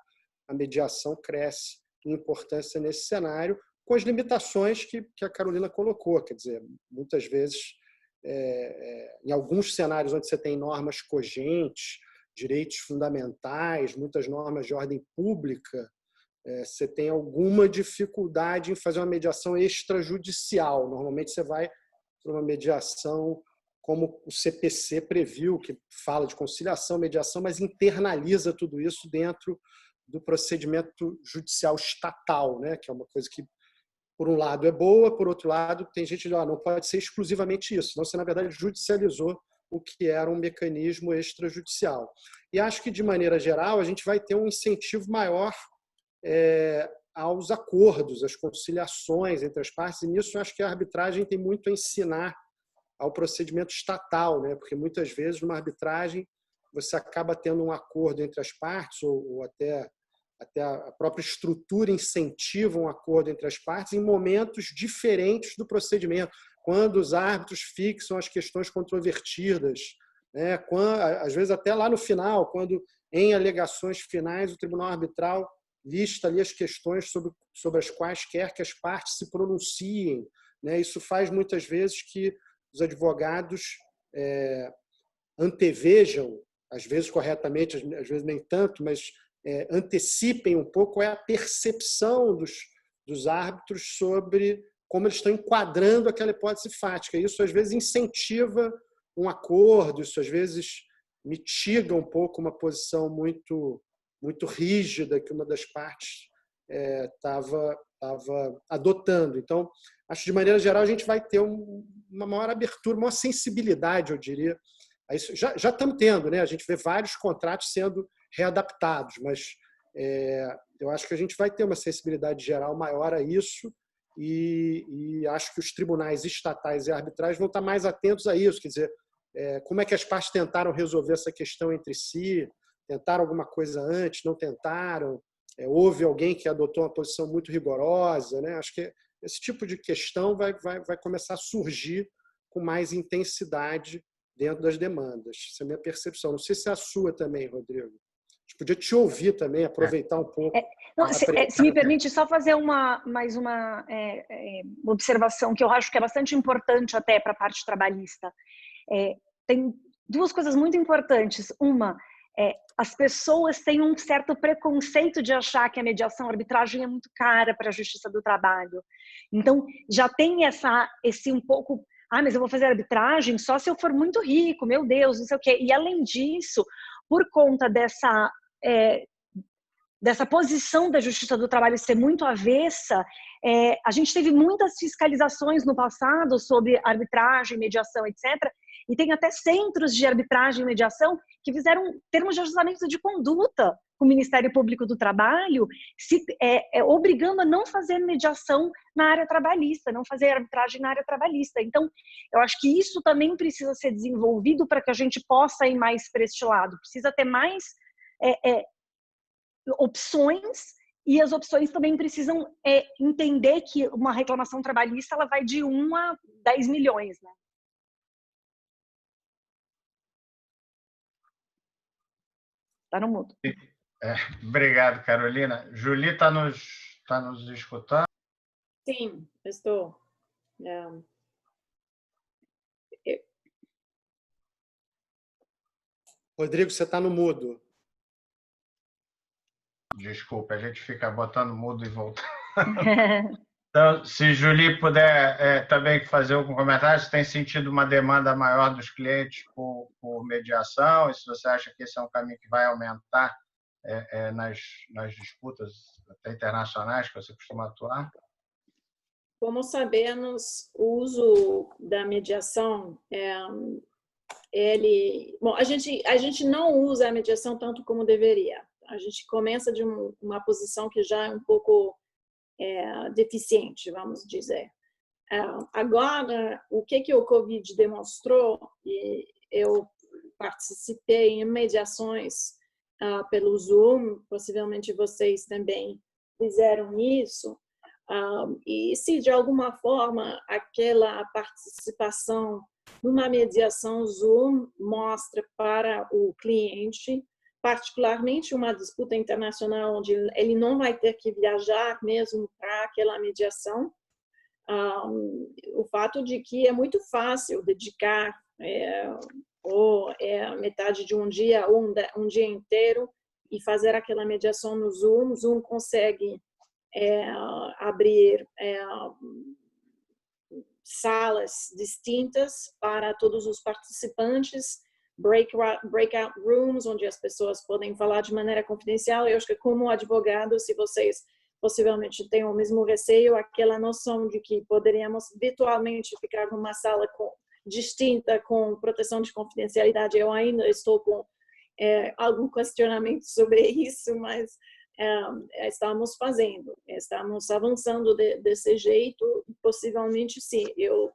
a mediação cresce em importância nesse cenário, com as limitações que a Carolina colocou. Quer dizer, muitas vezes, em alguns cenários onde você tem normas cogentes, direitos fundamentais, muitas normas de ordem pública, você tem alguma dificuldade em fazer uma mediação extrajudicial. Normalmente você vai para uma mediação como o CPC previu, que fala de conciliação, mediação, mas internaliza tudo isso dentro do procedimento judicial estatal, né? Que é uma coisa que, por um lado, é boa, por outro lado, tem gente que diz, não pode ser exclusivamente isso, senão você, na verdade, judicializou o que era um mecanismo extrajudicial. E acho que, de maneira geral, a gente vai ter um incentivo maior aos acordos, às conciliações entre as partes, e nisso eu acho que a arbitragem tem muito a ensinar ao procedimento estatal, né? Porque muitas vezes numa arbitragem você acaba tendo um acordo entre as partes, ou até a própria estrutura incentiva um acordo entre as partes em momentos diferentes do procedimento, quando os árbitros fixam as questões controvertidas, né? Às vezes até lá no final, quando em alegações finais o tribunal arbitral lista ali as questões sobre as quais quer que as partes se pronunciem, né? Isso faz muitas vezes que os advogados antevejam, às vezes corretamente, às vezes nem tanto, mas antecipem um pouco a percepção dos árbitros sobre como eles estão enquadrando aquela hipótese fática. Isso, às vezes, incentiva um acordo, isso, às vezes, mitiga um pouco uma posição muito, muito rígida que uma das partes estava adotando. Então, acho que, de maneira geral, a gente vai ter uma maior abertura, uma sensibilidade, eu diria. Isso já estamos tendo, né? A gente vê vários contratos sendo readaptados, mas eu acho que a gente vai ter uma sensibilidade geral maior a isso e acho que os tribunais estatais e arbitrais vão estar mais atentos a isso. Quer dizer, como é que as partes tentaram resolver essa questão entre si? Tentaram alguma coisa antes? Não tentaram? houve alguém que adotou uma posição muito rigorosa, né? Acho que esse tipo de questão vai começar a surgir com mais intensidade dentro das demandas. Essa é a minha percepção. Não sei se é a sua também, Rodrigo. A gente podia te ouvir também, aproveitar um pouco. Se me permite só fazer mais uma observação que eu acho que é bastante importante até para a parte trabalhista. Tem duas coisas muito importantes. Uma, as pessoas têm um certo preconceito de achar que a mediação, a arbitragem é muito cara para a Justiça do Trabalho. Então, já tem esse um pouco... mas eu vou fazer arbitragem só se eu for muito rico, meu Deus, não sei o quê. E, além disso, por conta dessa posição da Justiça do Trabalho ser muito avessa, a gente teve muitas fiscalizações no passado sobre arbitragem, mediação, etc., e tem até centros de arbitragem e mediação que fizeram termos de ajustamento de conduta com o Ministério Público do Trabalho, obrigando a não fazer mediação na área trabalhista, não fazer arbitragem na área trabalhista. Então, eu acho que isso também precisa ser desenvolvido para que a gente possa ir mais para este lado. Precisa ter mais opções, e as opções também precisam entender que uma reclamação trabalhista ela vai de 1 a 10 milhões, né? Está no mudo. Obrigado, Carolina. Julie está nos escutando? Sim, estou. Rodrigo, você está no mudo. Desculpa, a gente fica botando mudo e voltando. Então, se Julie puder também fazer algum comentário, se tem sentido uma demanda maior dos clientes por mediação, e se você acha que esse é um caminho que vai aumentar nas disputas até internacionais que você costuma atuar? Como sabemos, o uso da mediação, a gente não usa a mediação tanto como deveria. A gente começa de uma posição que já é um pouco deficiente, vamos dizer. Agora, o que o Covid demonstrou, e eu participei em mediações pelo Zoom, possivelmente vocês também fizeram isso, e se de alguma forma aquela participação numa mediação Zoom mostra para o cliente, particularmente uma disputa internacional onde ele não vai ter que viajar mesmo para aquela mediação, o fato de que é muito fácil dedicar metade de um dia ou um dia inteiro e fazer aquela mediação no Zoom. O Zoom consegue abrir salas distintas para todos os participantes, breakout rooms, onde as pessoas podem falar de maneira confidencial. Eu acho que, como advogado, se vocês possivelmente têm o mesmo receio, aquela noção de que poderíamos virtualmente ficar numa sala distinta com proteção de confidencialidade, eu ainda estou com algum questionamento sobre isso, mas estamos avançando desse jeito, possivelmente sim. Eu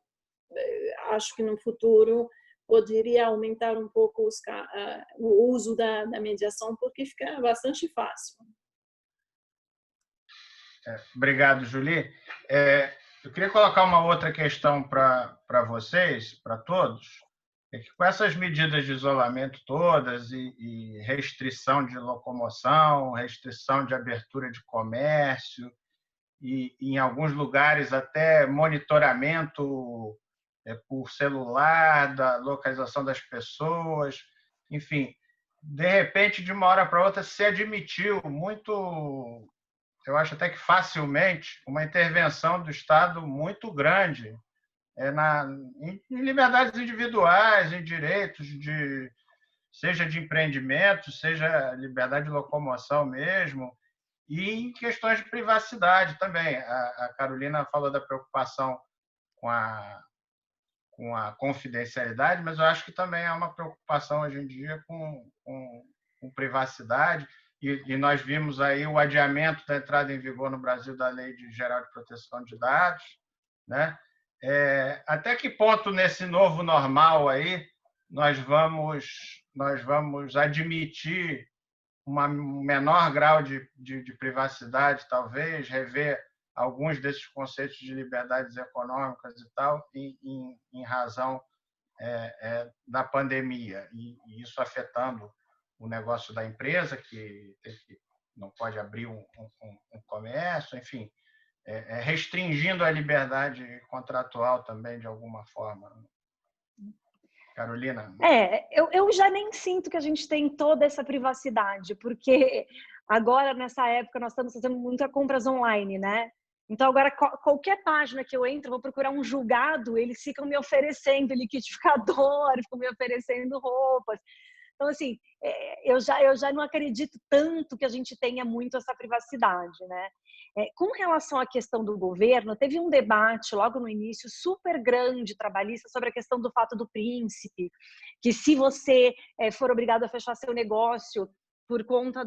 acho que no futuro poderia aumentar um pouco o uso da mediação, porque fica bastante fácil. Obrigado, Julie. Eu queria colocar uma outra questão para vocês, para todos, que com essas medidas de isolamento todas e restrição de locomoção, restrição de abertura de comércio e, em alguns lugares, até monitoramento por celular da localização das pessoas, enfim, de repente, de uma hora para outra, se admitiu muito, eu acho até que facilmente, uma intervenção do Estado muito grande em liberdades individuais, em direitos, seja de empreendimento, seja liberdade de locomoção mesmo, e em questões de privacidade também. A Carolina falou da preocupação com a confidencialidade, mas eu acho que também há uma preocupação hoje em dia com privacidade, e nós vimos aí o adiamento da entrada em vigor no Brasil da Lei Geral de Proteção de Dados, né? Até que ponto, nesse novo normal aí, nós vamos admitir um menor grau de privacidade, talvez, rever alguns desses conceitos de liberdades econômicas e tal, em razão da pandemia, e isso afetando o negócio da empresa, que não pode abrir um comércio, enfim, restringindo a liberdade contratual também, de alguma forma. Carolina? Eu já nem sinto que a gente tem toda essa privacidade, porque agora, nessa época, nós estamos fazendo muitas compras online, né? Então, agora, qualquer página que eu entro, vou procurar um julgado, eles ficam me oferecendo liquidificador, ficam me oferecendo roupas. Então, assim, eu já não acredito tanto que a gente tenha muito essa privacidade, né? Com relação à questão do governo, teve um debate logo no início super grande trabalhista sobre a questão do fato do príncipe, que se você for obrigado a fechar seu negócio por conta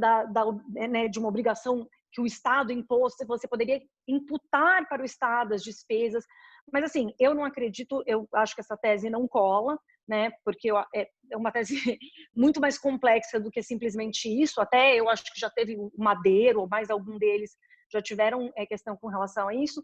de uma obrigação que o Estado impôs, você poderia imputar para o Estado as despesas. Mas, assim, eu não acredito, eu acho que essa tese não cola, né? Porque é uma tese muito mais complexa do que simplesmente isso. Até eu acho que já teve o Madeiro, ou mais algum deles, já tiveram questão com relação a isso.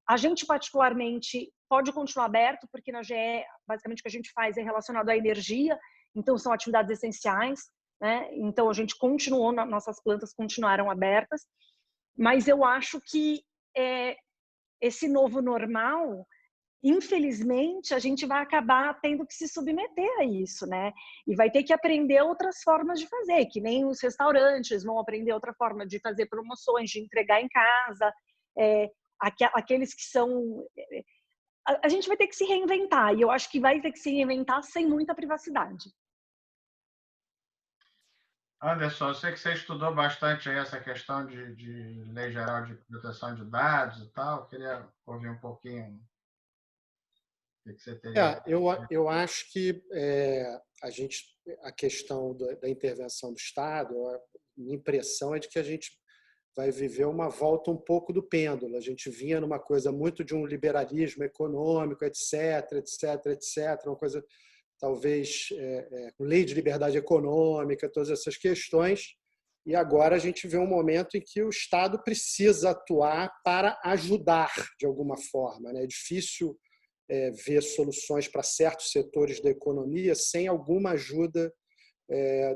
A gente, particularmente, pode continuar aberto, porque na GE, basicamente, o que a gente faz é relacionado à energia, então são atividades essenciais, né? Então, a gente continuou, nossas plantas continuaram abertas, mas eu acho que esse novo normal, infelizmente, a gente vai acabar tendo que se submeter a isso, né? E vai ter que aprender outras formas de fazer, que nem os restaurantes vão aprender outra forma de fazer promoções, de entregar em casa, aqueles que são... A gente vai ter que se reinventar, e eu acho que vai ter que se reinventar sem muita privacidade. Anderson, eu sei que você estudou bastante aí essa questão de Lei Geral de Proteção de Dados e tal. Eu queria ouvir um pouquinho o que você teria. Eu acho que a questão da intervenção do Estado, a minha impressão é de que a gente vai viver uma volta um pouco do pêndulo. A gente vinha numa coisa muito de um liberalismo econômico, etc., uma coisa talvez com lei de liberdade econômica, todas essas questões, e agora a gente vê um momento em que o Estado precisa atuar para ajudar de alguma forma, né? É difícil ver soluções para certos setores da economia sem alguma ajuda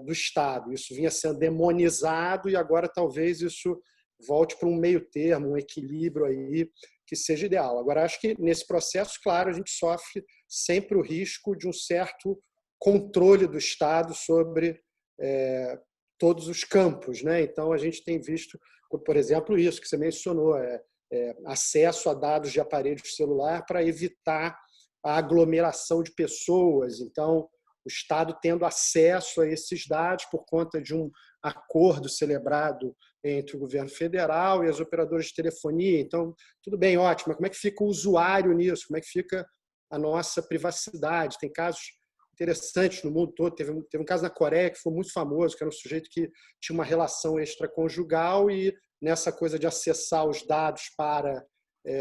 do Estado. Isso vinha sendo demonizado e agora talvez isso volte para um meio termo, um equilíbrio aí que seja ideal. Agora, acho que nesse processo, claro, a gente sofre sempre o risco de um certo controle do Estado sobre todos os campos, né? Então, a gente tem visto, por exemplo, isso que você mencionou, acesso a dados de aparelho celular para evitar a aglomeração de pessoas. Então, o Estado tendo acesso a esses dados por conta de um acordo celebrado entre o governo federal e as operadoras de telefonia. Então, tudo bem, ótimo, mas como é que fica o usuário nisso? Como é que fica a nossa privacidade? Tem casos interessantes no mundo todo. Teve um caso na Coreia que foi muito famoso, que era um sujeito que tinha uma relação extraconjugal e nessa coisa de acessar os dados para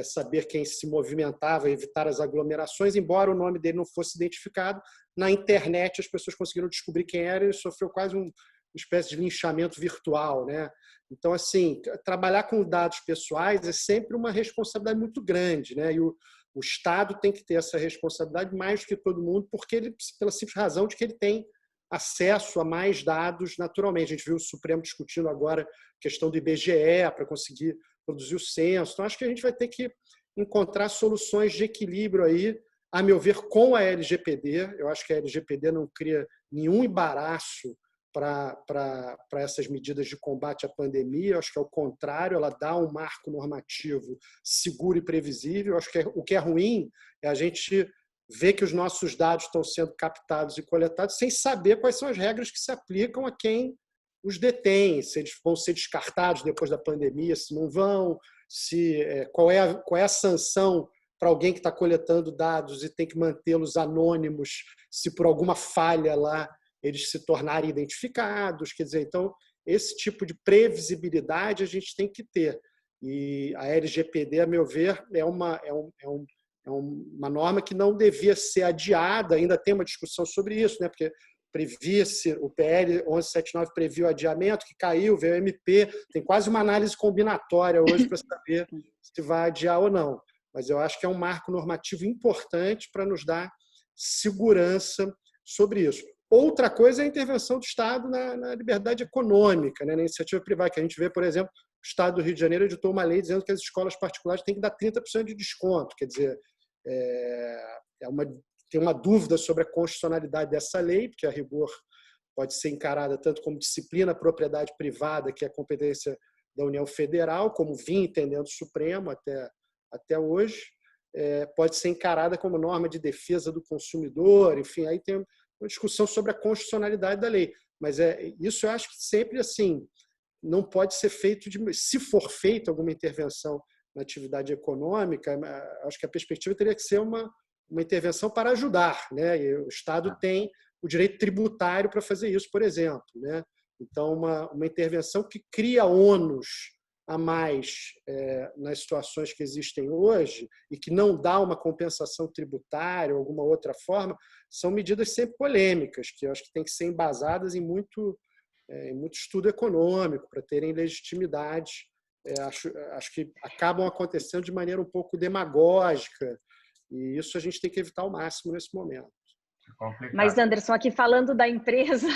saber quem se movimentava, evitar as aglomerações, embora o nome dele não fosse identificado, na internet as pessoas conseguiram descobrir quem era e sofreu quase uma espécie de linchamento virtual, né? Então, assim, trabalhar com dados pessoais é sempre uma responsabilidade muito grande, né? E o Estado tem que ter essa responsabilidade mais do que todo mundo, porque ele, pela simples razão de que ele tem acesso a mais dados naturalmente. A gente viu o Supremo discutindo agora a questão do IBGE para conseguir produzir o censo. Então, acho que a gente vai ter que encontrar soluções de equilíbrio aí, a meu ver, com a LGPD. Eu acho que a LGPD não cria nenhum embaraço para essas medidas de combate à pandemia. Eu acho que é o contrário, ela dá um marco normativo seguro e previsível. Eu acho que o que é ruim é a gente ver que os nossos dados estão sendo captados e coletados sem saber quais são as regras que se aplicam a quem os detém, se eles vão ser descartados depois da pandemia, se não vão, qual é a sanção para alguém que está coletando dados e tem que mantê-los anônimos, se por alguma falha lá eles se tornarem identificados. Quer dizer, então, esse tipo de previsibilidade a gente tem que ter. E a LGPD, a meu ver, é uma norma que não devia ser adiada, ainda tem uma discussão sobre isso, né? Porque previa-se, o PL 1179 previu adiamento, que caiu, veio o MP, tem quase uma análise combinatória hoje para saber se vai adiar ou não. Mas eu acho que é um marco normativo importante para nos dar segurança sobre isso. Outra coisa é a intervenção do Estado na liberdade econômica, né, na iniciativa privada, que a gente vê, por exemplo, o Estado do Rio de Janeiro editou uma lei dizendo que as escolas particulares têm que dar 30% de desconto. Quer dizer, tem uma dúvida sobre a constitucionalidade dessa lei, porque a rigor pode ser encarada tanto como disciplina propriedade privada, que é competência da União Federal, como vinha entendendo o Supremo até hoje, pode ser encarada como norma de defesa do consumidor, enfim, aí tem uma discussão sobre a constitucionalidade da lei. Mas isso eu acho que sempre assim, não pode ser feito, se for feita alguma intervenção na atividade econômica, acho que a perspectiva teria que ser uma intervenção para ajudar, né? E o Estado tem o direito tributário para fazer isso, por exemplo, né? Então, uma intervenção que cria ônus a mais nas situações que existem hoje e que não dá uma compensação tributária ou alguma outra forma, são medidas sempre polêmicas, que eu acho que têm que ser embasadas em muito estudo econômico para terem legitimidade. Acho que acabam acontecendo de maneira um pouco demagógica, e isso a gente tem que evitar ao máximo nesse momento. Mas, Anderson, aqui falando da empresa,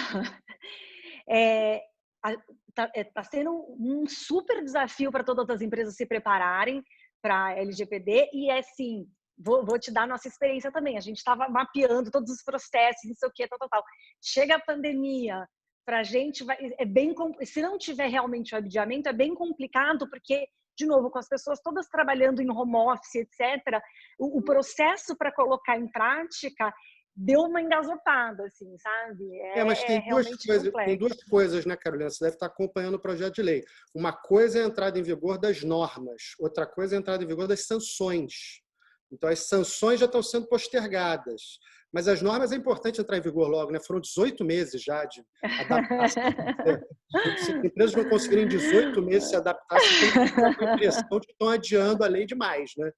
está sendo um super desafio para todas as empresas se prepararem para a LGPD, e assim, vou te dar a nossa experiência também. A gente estava mapeando todos os processos, não sei o que, tal. Chega a pandemia, para a gente se não tiver realmente o adiamento, é bem complicado, porque, de novo, com as pessoas todas trabalhando em home office, etc., o processo para colocar em prática deu uma engasopada, assim, sabe? Mas tem duas coisas, né, Carolina? Você deve estar acompanhando o projeto de lei. Uma coisa é a entrada em vigor das normas, outra coisa é a entrada em vigor das sanções. Então, as sanções já estão sendo postergadas. Mas as normas é importante entrar em vigor logo, né? Foram 18 meses já de adaptação. Se as empresas não conseguirem em 18 meses se adaptar, você tem que ter a impressão de que estão adiando a lei demais, né?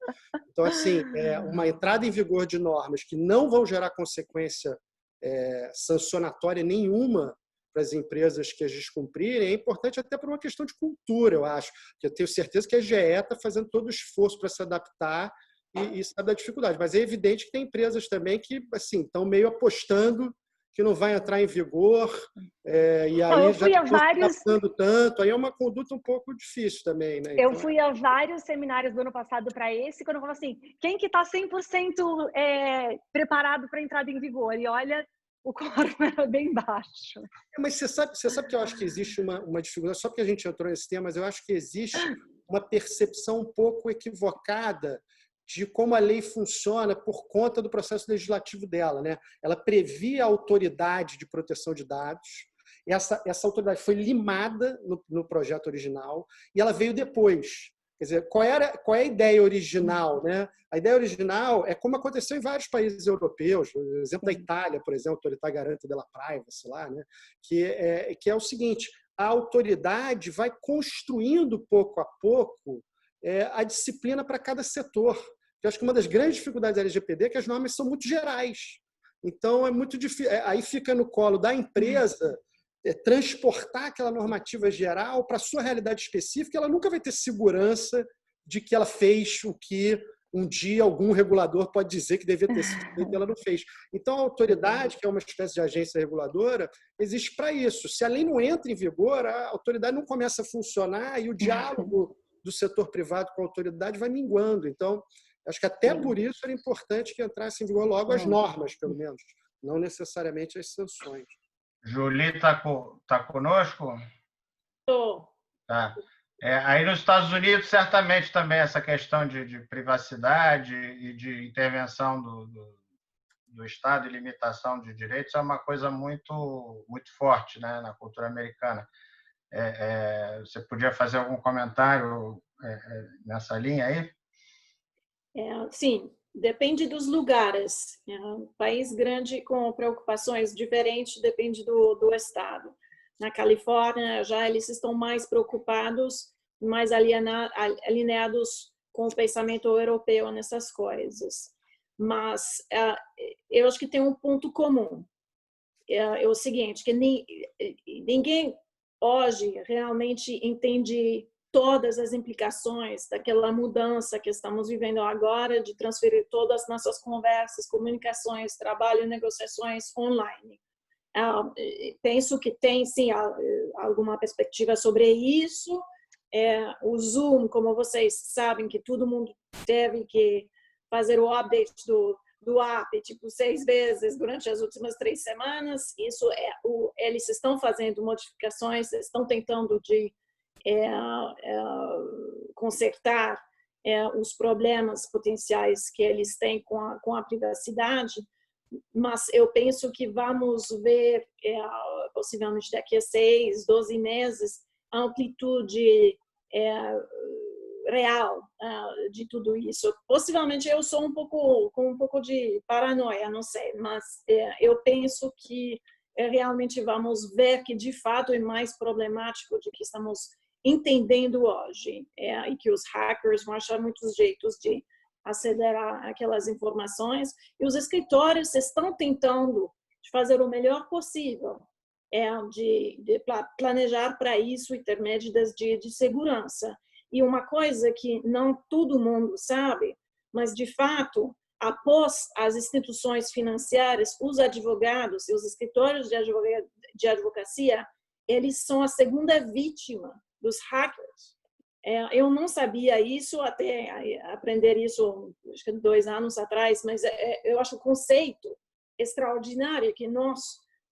Então, assim, uma entrada em vigor de normas que não vão gerar consequência sancionatória nenhuma para as empresas que as descumprirem é importante até por uma questão de cultura, eu acho. Eu tenho certeza que a GE está fazendo todo o esforço para se adaptar e sabe da dificuldade. Mas é evidente que tem empresas também que assim, estão meio apostando que não vai entrar em vigor, e aí já estão se adaptando tanto. Aí é uma conduta um pouco difícil também, né? Então, eu fui a vários seminários do ano passado para esse, quando eu falo assim, quem que está 100% preparado para a entrada em vigor? E olha, o quórum era bem baixo. Mas você sabe que eu acho que existe uma dificuldade, só porque a gente entrou nesse tema, mas eu acho que existe uma percepção um pouco equivocada de como a lei funciona por conta do processo legislativo dela, né? Ela previa a autoridade de proteção de dados, essa autoridade foi limada no projeto original e ela veio depois. Quer dizer, qual é a ideia original, né? A ideia original é como aconteceu em vários países europeus, por exemplo, da Itália, por exemplo, Autorità Garante della Privacy, lá, né? Que é o seguinte, a autoridade vai construindo pouco a pouco a disciplina para cada setor. Eu acho que uma das grandes dificuldades da LGPD é que as normas são muito gerais. Então, é muito difícil. Aí fica no colo da empresa transportar aquela normativa geral para a sua realidade específica. Ela nunca vai ter segurança de que ela fez o que um dia algum regulador pode dizer que devia ter sido feito e ela não fez. Então, a autoridade, que é uma espécie de agência reguladora, existe para isso. Se a lei não entra em vigor, a autoridade não começa a funcionar e o diálogo do setor privado com a autoridade vai minguando. Então, acho que até por isso era importante que entrasse em vigor logo as normas, pelo menos, não necessariamente as sanções. Julie está conosco? Estou. Tá. Aí nos Estados Unidos, certamente também essa questão de privacidade e de intervenção do Estado e limitação de direitos é uma coisa muito, muito forte, né, na cultura americana. Você podia fazer algum comentário nessa linha aí? Sim, depende dos lugares. Um país grande com preocupações diferentes depende do estado. Na Califórnia, já eles estão mais preocupados, mais alinhados com o pensamento europeu nessas coisas. Mas eu acho que tem um ponto comum. é o seguinte, que ninguém hoje realmente entende todas as implicações daquela mudança que estamos vivendo agora de transferir todas as nossas conversas, comunicações, trabalho e negociações online. Penso que tem, sim, alguma perspectiva sobre isso. O Zoom, como vocês sabem, que todo mundo teve que fazer o update do app, tipo, 6 vezes durante as últimas 3 semanas. Isso eles estão fazendo modificações, estão tentando de consertar os problemas potenciais que eles têm com a privacidade, mas eu penso que vamos ver, possivelmente daqui a 6, 12 meses, a amplitude real de tudo isso. Possivelmente eu sou com um pouco de paranoia, não sei, mas eu penso que realmente vamos ver que de fato é mais problemático do que estamos entendendo hoje, e que os hackers vão achar muitos jeitos de acelerar aquelas informações, e os escritórios estão tentando fazer o melhor possível, de planejar para isso e ter medidas de segurança. E uma coisa que não todo mundo sabe, mas de fato, após as instituições financeiras, os advogados e os escritórios de advocacia, eles são a segunda vítima dos hackers. Eu não sabia isso até aprender isso, acho que 2 anos atrás, mas eu acho o conceito extraordinário que nós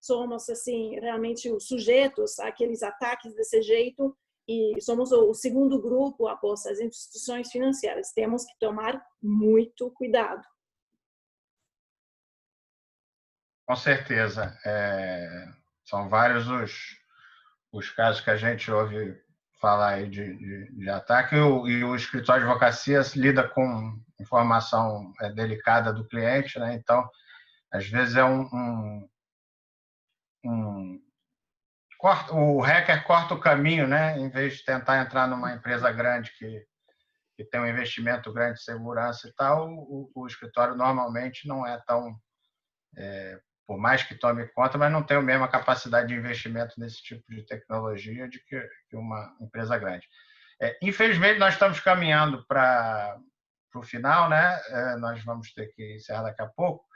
somos assim realmente os sujeitos àqueles ataques desse jeito e somos o segundo grupo após as instituições financeiras. Temos que tomar muito cuidado. Com certeza. São vários os casos que a gente ouve falar aí de ataque, e o escritório de advocacia lida com informação delicada do cliente, né? Então, às vezes o hacker corta o caminho, né? Em vez de tentar entrar numa empresa grande que tem um investimento grande de segurança e tal, o escritório normalmente não é tão, por mais que tome conta, mas não tem a mesma capacidade de investimento nesse tipo de tecnologia de que uma empresa grande. Infelizmente, nós estamos caminhando para o final, né? Nós vamos ter que encerrar daqui a pouco.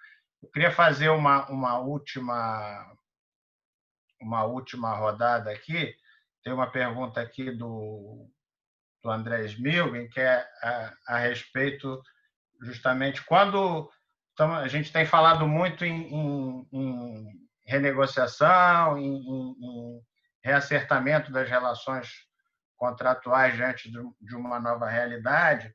Eu queria fazer uma última rodada aqui. Tem uma pergunta aqui do André Smilgen, que é a respeito justamente quando a gente tem falado muito em renegociação, em reacertamento das relações contratuais diante de uma nova realidade,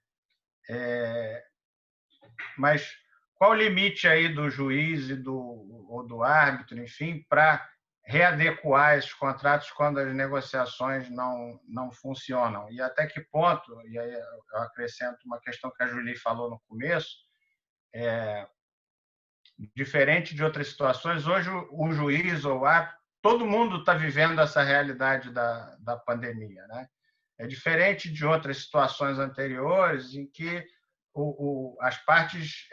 mas qual o limite aí do juiz ou do árbitro, enfim, para readequar esses contratos quando as negociações não funcionam? E até que ponto, e aí eu acrescento uma questão que a Julie falou no começo, diferente de outras situações, hoje o juiz ou o árbitro, todo mundo está vivendo essa realidade da pandemia, né? É diferente de outras situações anteriores em que as partes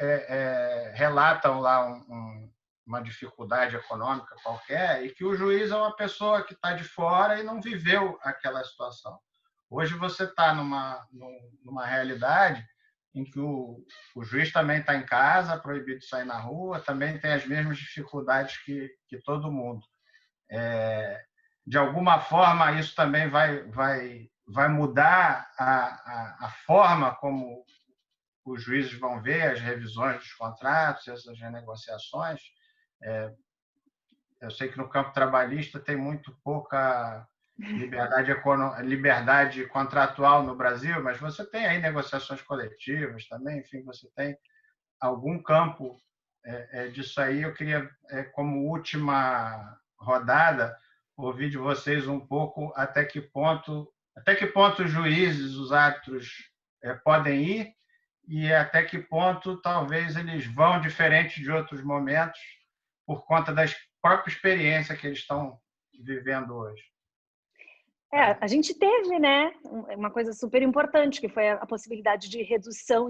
relatam lá uma dificuldade econômica qualquer e que o juiz é uma pessoa que está de fora e não viveu aquela situação. Hoje você está numa realidade em que o juiz também está em casa, proibido de sair na rua, também tem as mesmas dificuldades que todo mundo. De alguma forma, isso também vai mudar a forma como os juízes vão ver as revisões dos contratos, essas renegociações. Eu sei que no campo trabalhista tem muito pouca liberdade contratual no Brasil, mas você tem aí negociações coletivas também, enfim, você tem algum campo disso aí. Eu queria, como última rodada, ouvir de vocês um pouco até que ponto os juízes, os árbitros podem ir e até que ponto talvez eles vão diferente de outros momentos por conta da própria experiência que eles estão vivendo hoje. A gente teve, né, uma coisa super importante, que foi a possibilidade de redução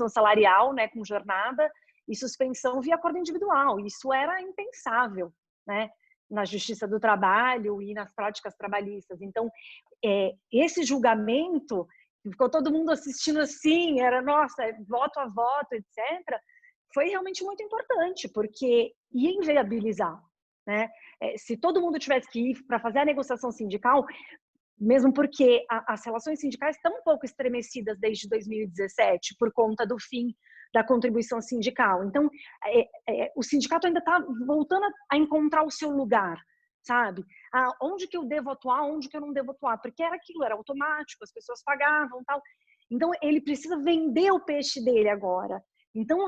salarial, né, com jornada, e suspensão via acordo individual. Isso era impensável, né, na Justiça do Trabalho e nas práticas trabalhistas. Então, esse julgamento, ficou todo mundo assistindo assim, era, nossa, voto a voto, etc., foi realmente muito importante, porque ia inviabilizar, né? Se todo mundo tivesse que ir para fazer a negociação sindical, mesmo porque as relações sindicais estão um pouco estremecidas desde 2017, por conta do fim da contribuição sindical. Então, o sindicato ainda está voltando a encontrar o seu lugar, sabe? Onde que eu devo atuar, onde que eu não devo atuar? Porque era aquilo, era automático, as pessoas pagavam, tal. Então, ele precisa vender o peixe dele agora. Então,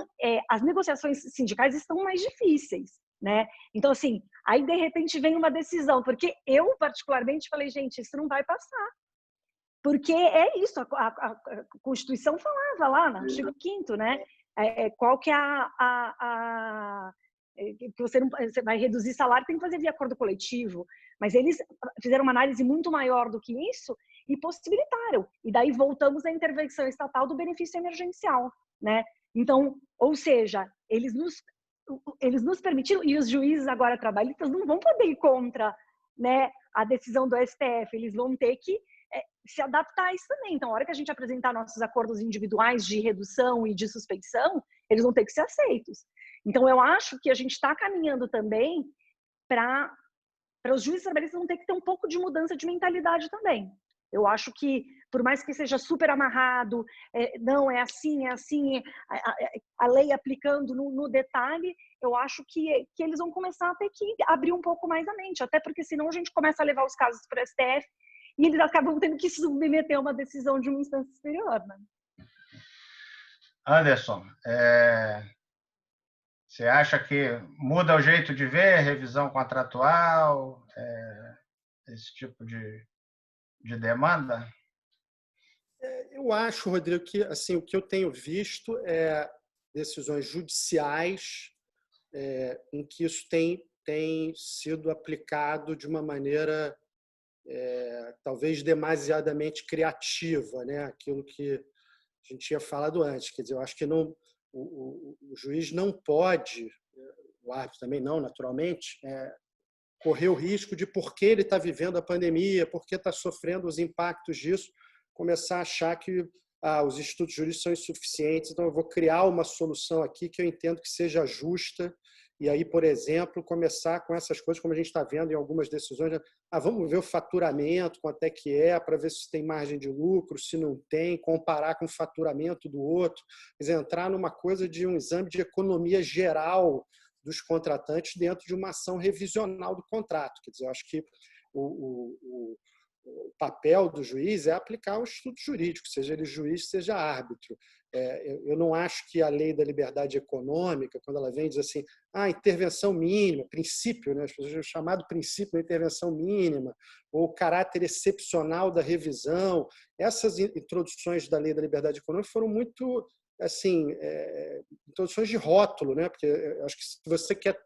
as negociações sindicais estão mais difíceis, né? Então, assim, aí de repente vem uma decisão, porque eu particularmente falei, gente, isso não vai passar. Porque é isso, a Constituição falava lá no artigo 5º, né? Qual que é que você vai reduzir salário, tem que fazer via acordo coletivo. Mas eles fizeram uma análise muito maior do que isso e possibilitaram. E daí voltamos à intervenção estatal do benefício emergencial, né? Então, ou seja, eles nos permitiram, e os juízes agora trabalhistas não vão poder ir contra, né, a decisão do STF, eles vão ter que se adaptar a isso também. Então, a hora que a gente apresentar nossos acordos individuais de redução e de suspensão, eles vão ter que ser aceitos. Então, eu acho que a gente está caminhando também para os juízes trabalhistas vão ter que ter um pouco de mudança de mentalidade também. Eu acho que, por mais que seja super amarrado, não, é assim, a lei aplicando no detalhe, eu acho que eles vão começar a ter que abrir um pouco mais a mente, até porque senão a gente começa a levar os casos para o STF e eles acabam tendo que submeter a uma decisão de uma instância superior, né? Anderson, você acha que muda o jeito de ver revisão contratual, esse tipo de demanda? Eu acho, Rodrigo, que assim, o que eu tenho visto é decisões judiciais em que isso tem sido aplicado de uma maneira talvez demasiadamente criativa, né? Aquilo que a gente tinha falado antes. Quer dizer, eu acho que não, o juiz não pode, o árbitro também não, naturalmente, correr o risco de, porque ele está vivendo a pandemia, porque está sofrendo os impactos disso, começar a achar que os institutos jurídicos são insuficientes, então eu vou criar uma solução aqui que eu entendo que seja justa, e aí, por exemplo, começar com essas coisas, como a gente está vendo em algumas decisões, vamos ver o faturamento, quanto é que para ver se tem margem de lucro, se não tem, comparar com o faturamento do outro, quer dizer, entrar numa coisa de um exame de economia geral dos contratantes dentro de uma ação revisional do contrato. Quer dizer, eu acho que o papel do juiz é aplicar o instituto jurídico, seja ele juiz, seja árbitro. Eu não acho que a lei da liberdade econômica, quando ela vem e diz assim, intervenção mínima, princípio, né? As pessoas chamam chamado princípio da intervenção mínima, ou caráter excepcional da revisão, essas introduções da lei da liberdade econômica foram muito, assim, introduções de rótulo, né? Porque eu acho que se você quer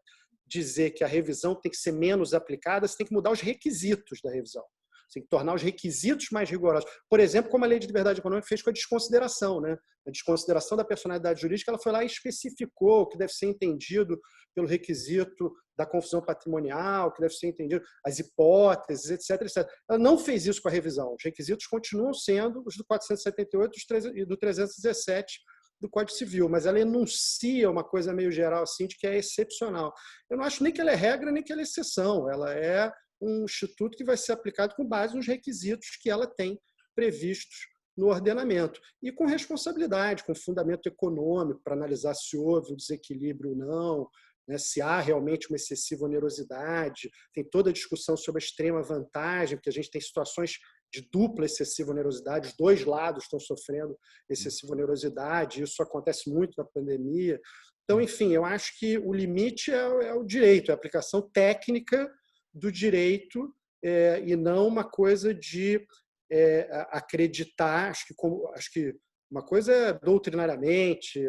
dizer que a revisão tem que ser menos aplicada, você tem que mudar os requisitos da revisão. Você tem que tornar os requisitos mais rigorosos. Por exemplo, como a Lei de Liberdade Econômica fez com a desconsideração, né? A desconsideração da personalidade jurídica, ela foi lá e especificou o que deve ser entendido pelo requisito da confusão patrimonial, que deve ser entendido, as hipóteses, etc, etc. Ela não fez isso com a revisão. Os requisitos continuam sendo os do 478 e do 317 do Código Civil, mas ela enuncia uma coisa meio geral assim de que é excepcional. Eu não acho nem que ela é regra, nem que ela é exceção. Ela é um instituto que vai ser aplicado com base nos requisitos que ela tem previstos no ordenamento. E com responsabilidade, com fundamento econômico, para analisar se houve o desequilíbrio ou não, né, se há realmente uma excessiva onerosidade. Tem toda a discussão sobre a extrema vantagem, porque a gente tem situações de dupla excessiva onerosidade, os dois lados estão sofrendo excessiva onerosidade, isso acontece muito na pandemia. Então, enfim, eu acho que o limite é o direito, é a aplicação técnica do direito e não uma coisa de acreditar. Acho que uma coisa é doutrinariamente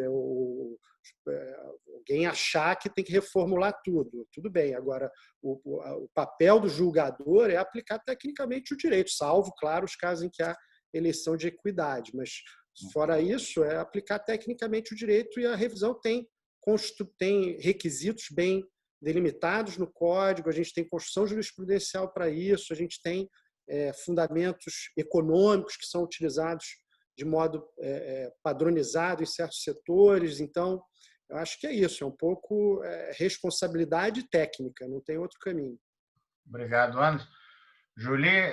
alguém achar que tem que reformular tudo. Tudo bem. Agora, o papel do julgador é aplicar tecnicamente o direito, salvo, claro, os casos em que há eleição de equidade. Mas, fora isso, é aplicar tecnicamente o direito, e a revisão tem tem requisitos bem delimitados no código, a gente tem construção jurisprudencial para isso, a gente tem fundamentos econômicos que são utilizados de modo padronizado em certos setores. Então, eu acho que é isso, é um pouco responsabilidade técnica, não tem outro caminho. Obrigado, Anderson. Julie,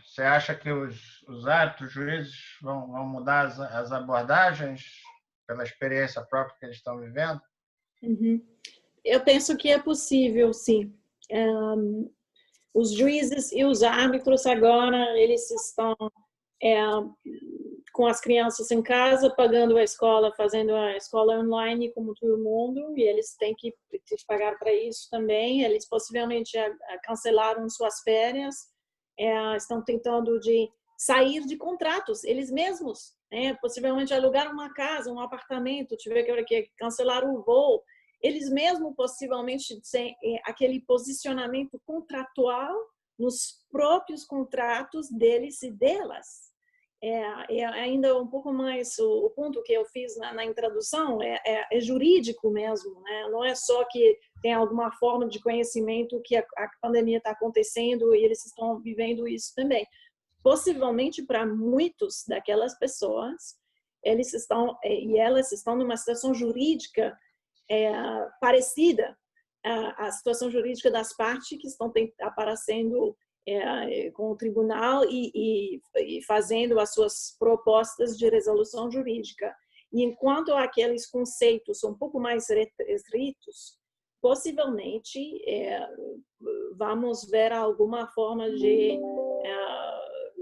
você acha que os árbitros, juízes vão mudar as abordagens pela experiência própria que eles estão vivendo? Uhum. Eu penso que é possível, sim. Os juízes e os árbitros agora, eles estão com as crianças em casa, pagando a escola, fazendo a escola online como todo mundo, e eles têm que pagar para isso também. Eles possivelmente cancelaram suas férias, estão tentando de sair de contratos, eles mesmos, possivelmente alugar uma casa, um apartamento, tiver que cancelar o voo. Eles mesmos possivelmente têm aquele posicionamento contratual nos próprios contratos deles e delas. Ainda um pouco mais o ponto que eu fiz na introdução é jurídico mesmo, né? Não é só que tem alguma forma de conhecimento que a pandemia está acontecendo e eles estão vivendo isso também. Possivelmente para muitos daquelas pessoas, elas estão numa situação jurídica parecida à situação jurídica das partes que estão aparecendo com o tribunal e fazendo as suas propostas de resolução jurídica. E enquanto aqueles conceitos são um pouco mais restritos, possivelmente vamos ver alguma forma de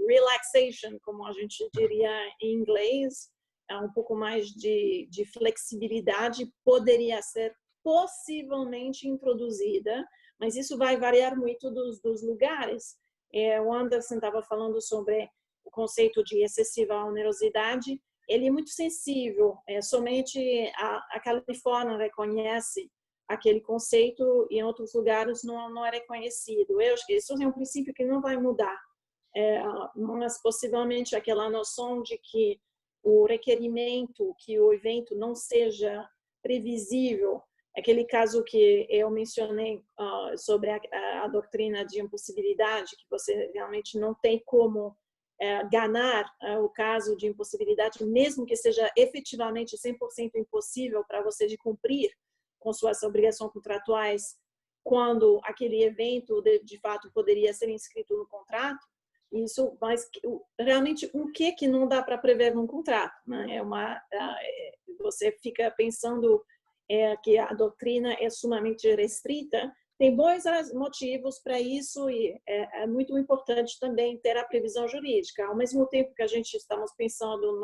relaxation, como a gente diria em inglês, um pouco mais de flexibilidade poderia ser possivelmente introduzida, mas isso vai variar muito dos lugares. O Anderson estava falando sobre o conceito de excessiva onerosidade. Ele é muito sensível. Somente a Califórnia reconhece aquele conceito e em outros lugares não é reconhecido. Eu acho que isso é um princípio que não vai mudar. Mas possivelmente aquela noção de que o requerimento, que o evento não seja previsível, aquele caso que eu mencionei sobre a doutrina de impossibilidade, que você realmente não tem como ganhar o caso de impossibilidade, mesmo que seja efetivamente 100% impossível para você de cumprir com suas obrigações contratuais, quando aquele evento de fato poderia ser inscrito no contrato. Isso, mas realmente o que não dá para prever num contrato, né? Você fica pensando que a doutrina é sumamente restrita. Tem bons motivos para isso e é muito importante também ter a previsão jurídica. Ao mesmo tempo que a gente estamos pensando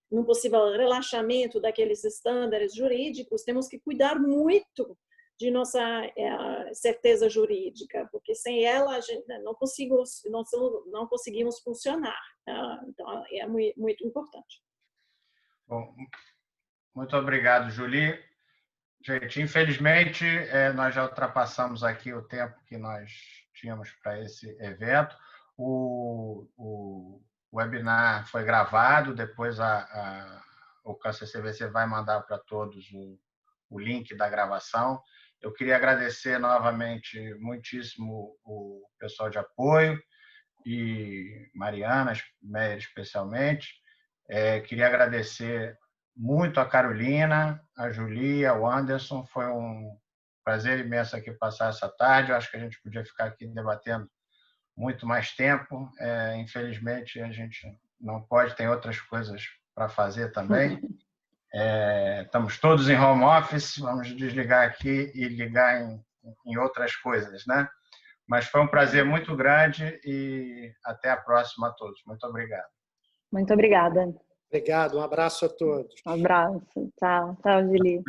num possível relaxamento daqueles estándares jurídicos, temos que cuidar muito de nossa certeza jurídica, porque sem ela a gente não conseguimos funcionar. Então, é muito, muito importante. Bom, muito obrigado, Julie. Gente, infelizmente, nós já ultrapassamos aqui o tempo que nós tínhamos para esse evento. O webinar foi gravado, depois o CANCR-CVC vai mandar para todos o link da gravação. Eu queria agradecer novamente muitíssimo o pessoal de apoio e Mariana, Meyer especialmente. Queria agradecer muito a Carolina, a Julia, o Anderson. Foi um prazer imenso aqui passar essa tarde. Eu acho que a gente podia ficar aqui debatendo muito mais tempo. Infelizmente, a gente não pode, tem outras coisas para fazer também. Estamos todos em home office, vamos desligar aqui e ligar em outras coisas, né? Mas foi um prazer muito grande e até a próxima a todos. Muito obrigado. Muito obrigada. Obrigado, um abraço a todos. Um abraço. Tchau, Julie.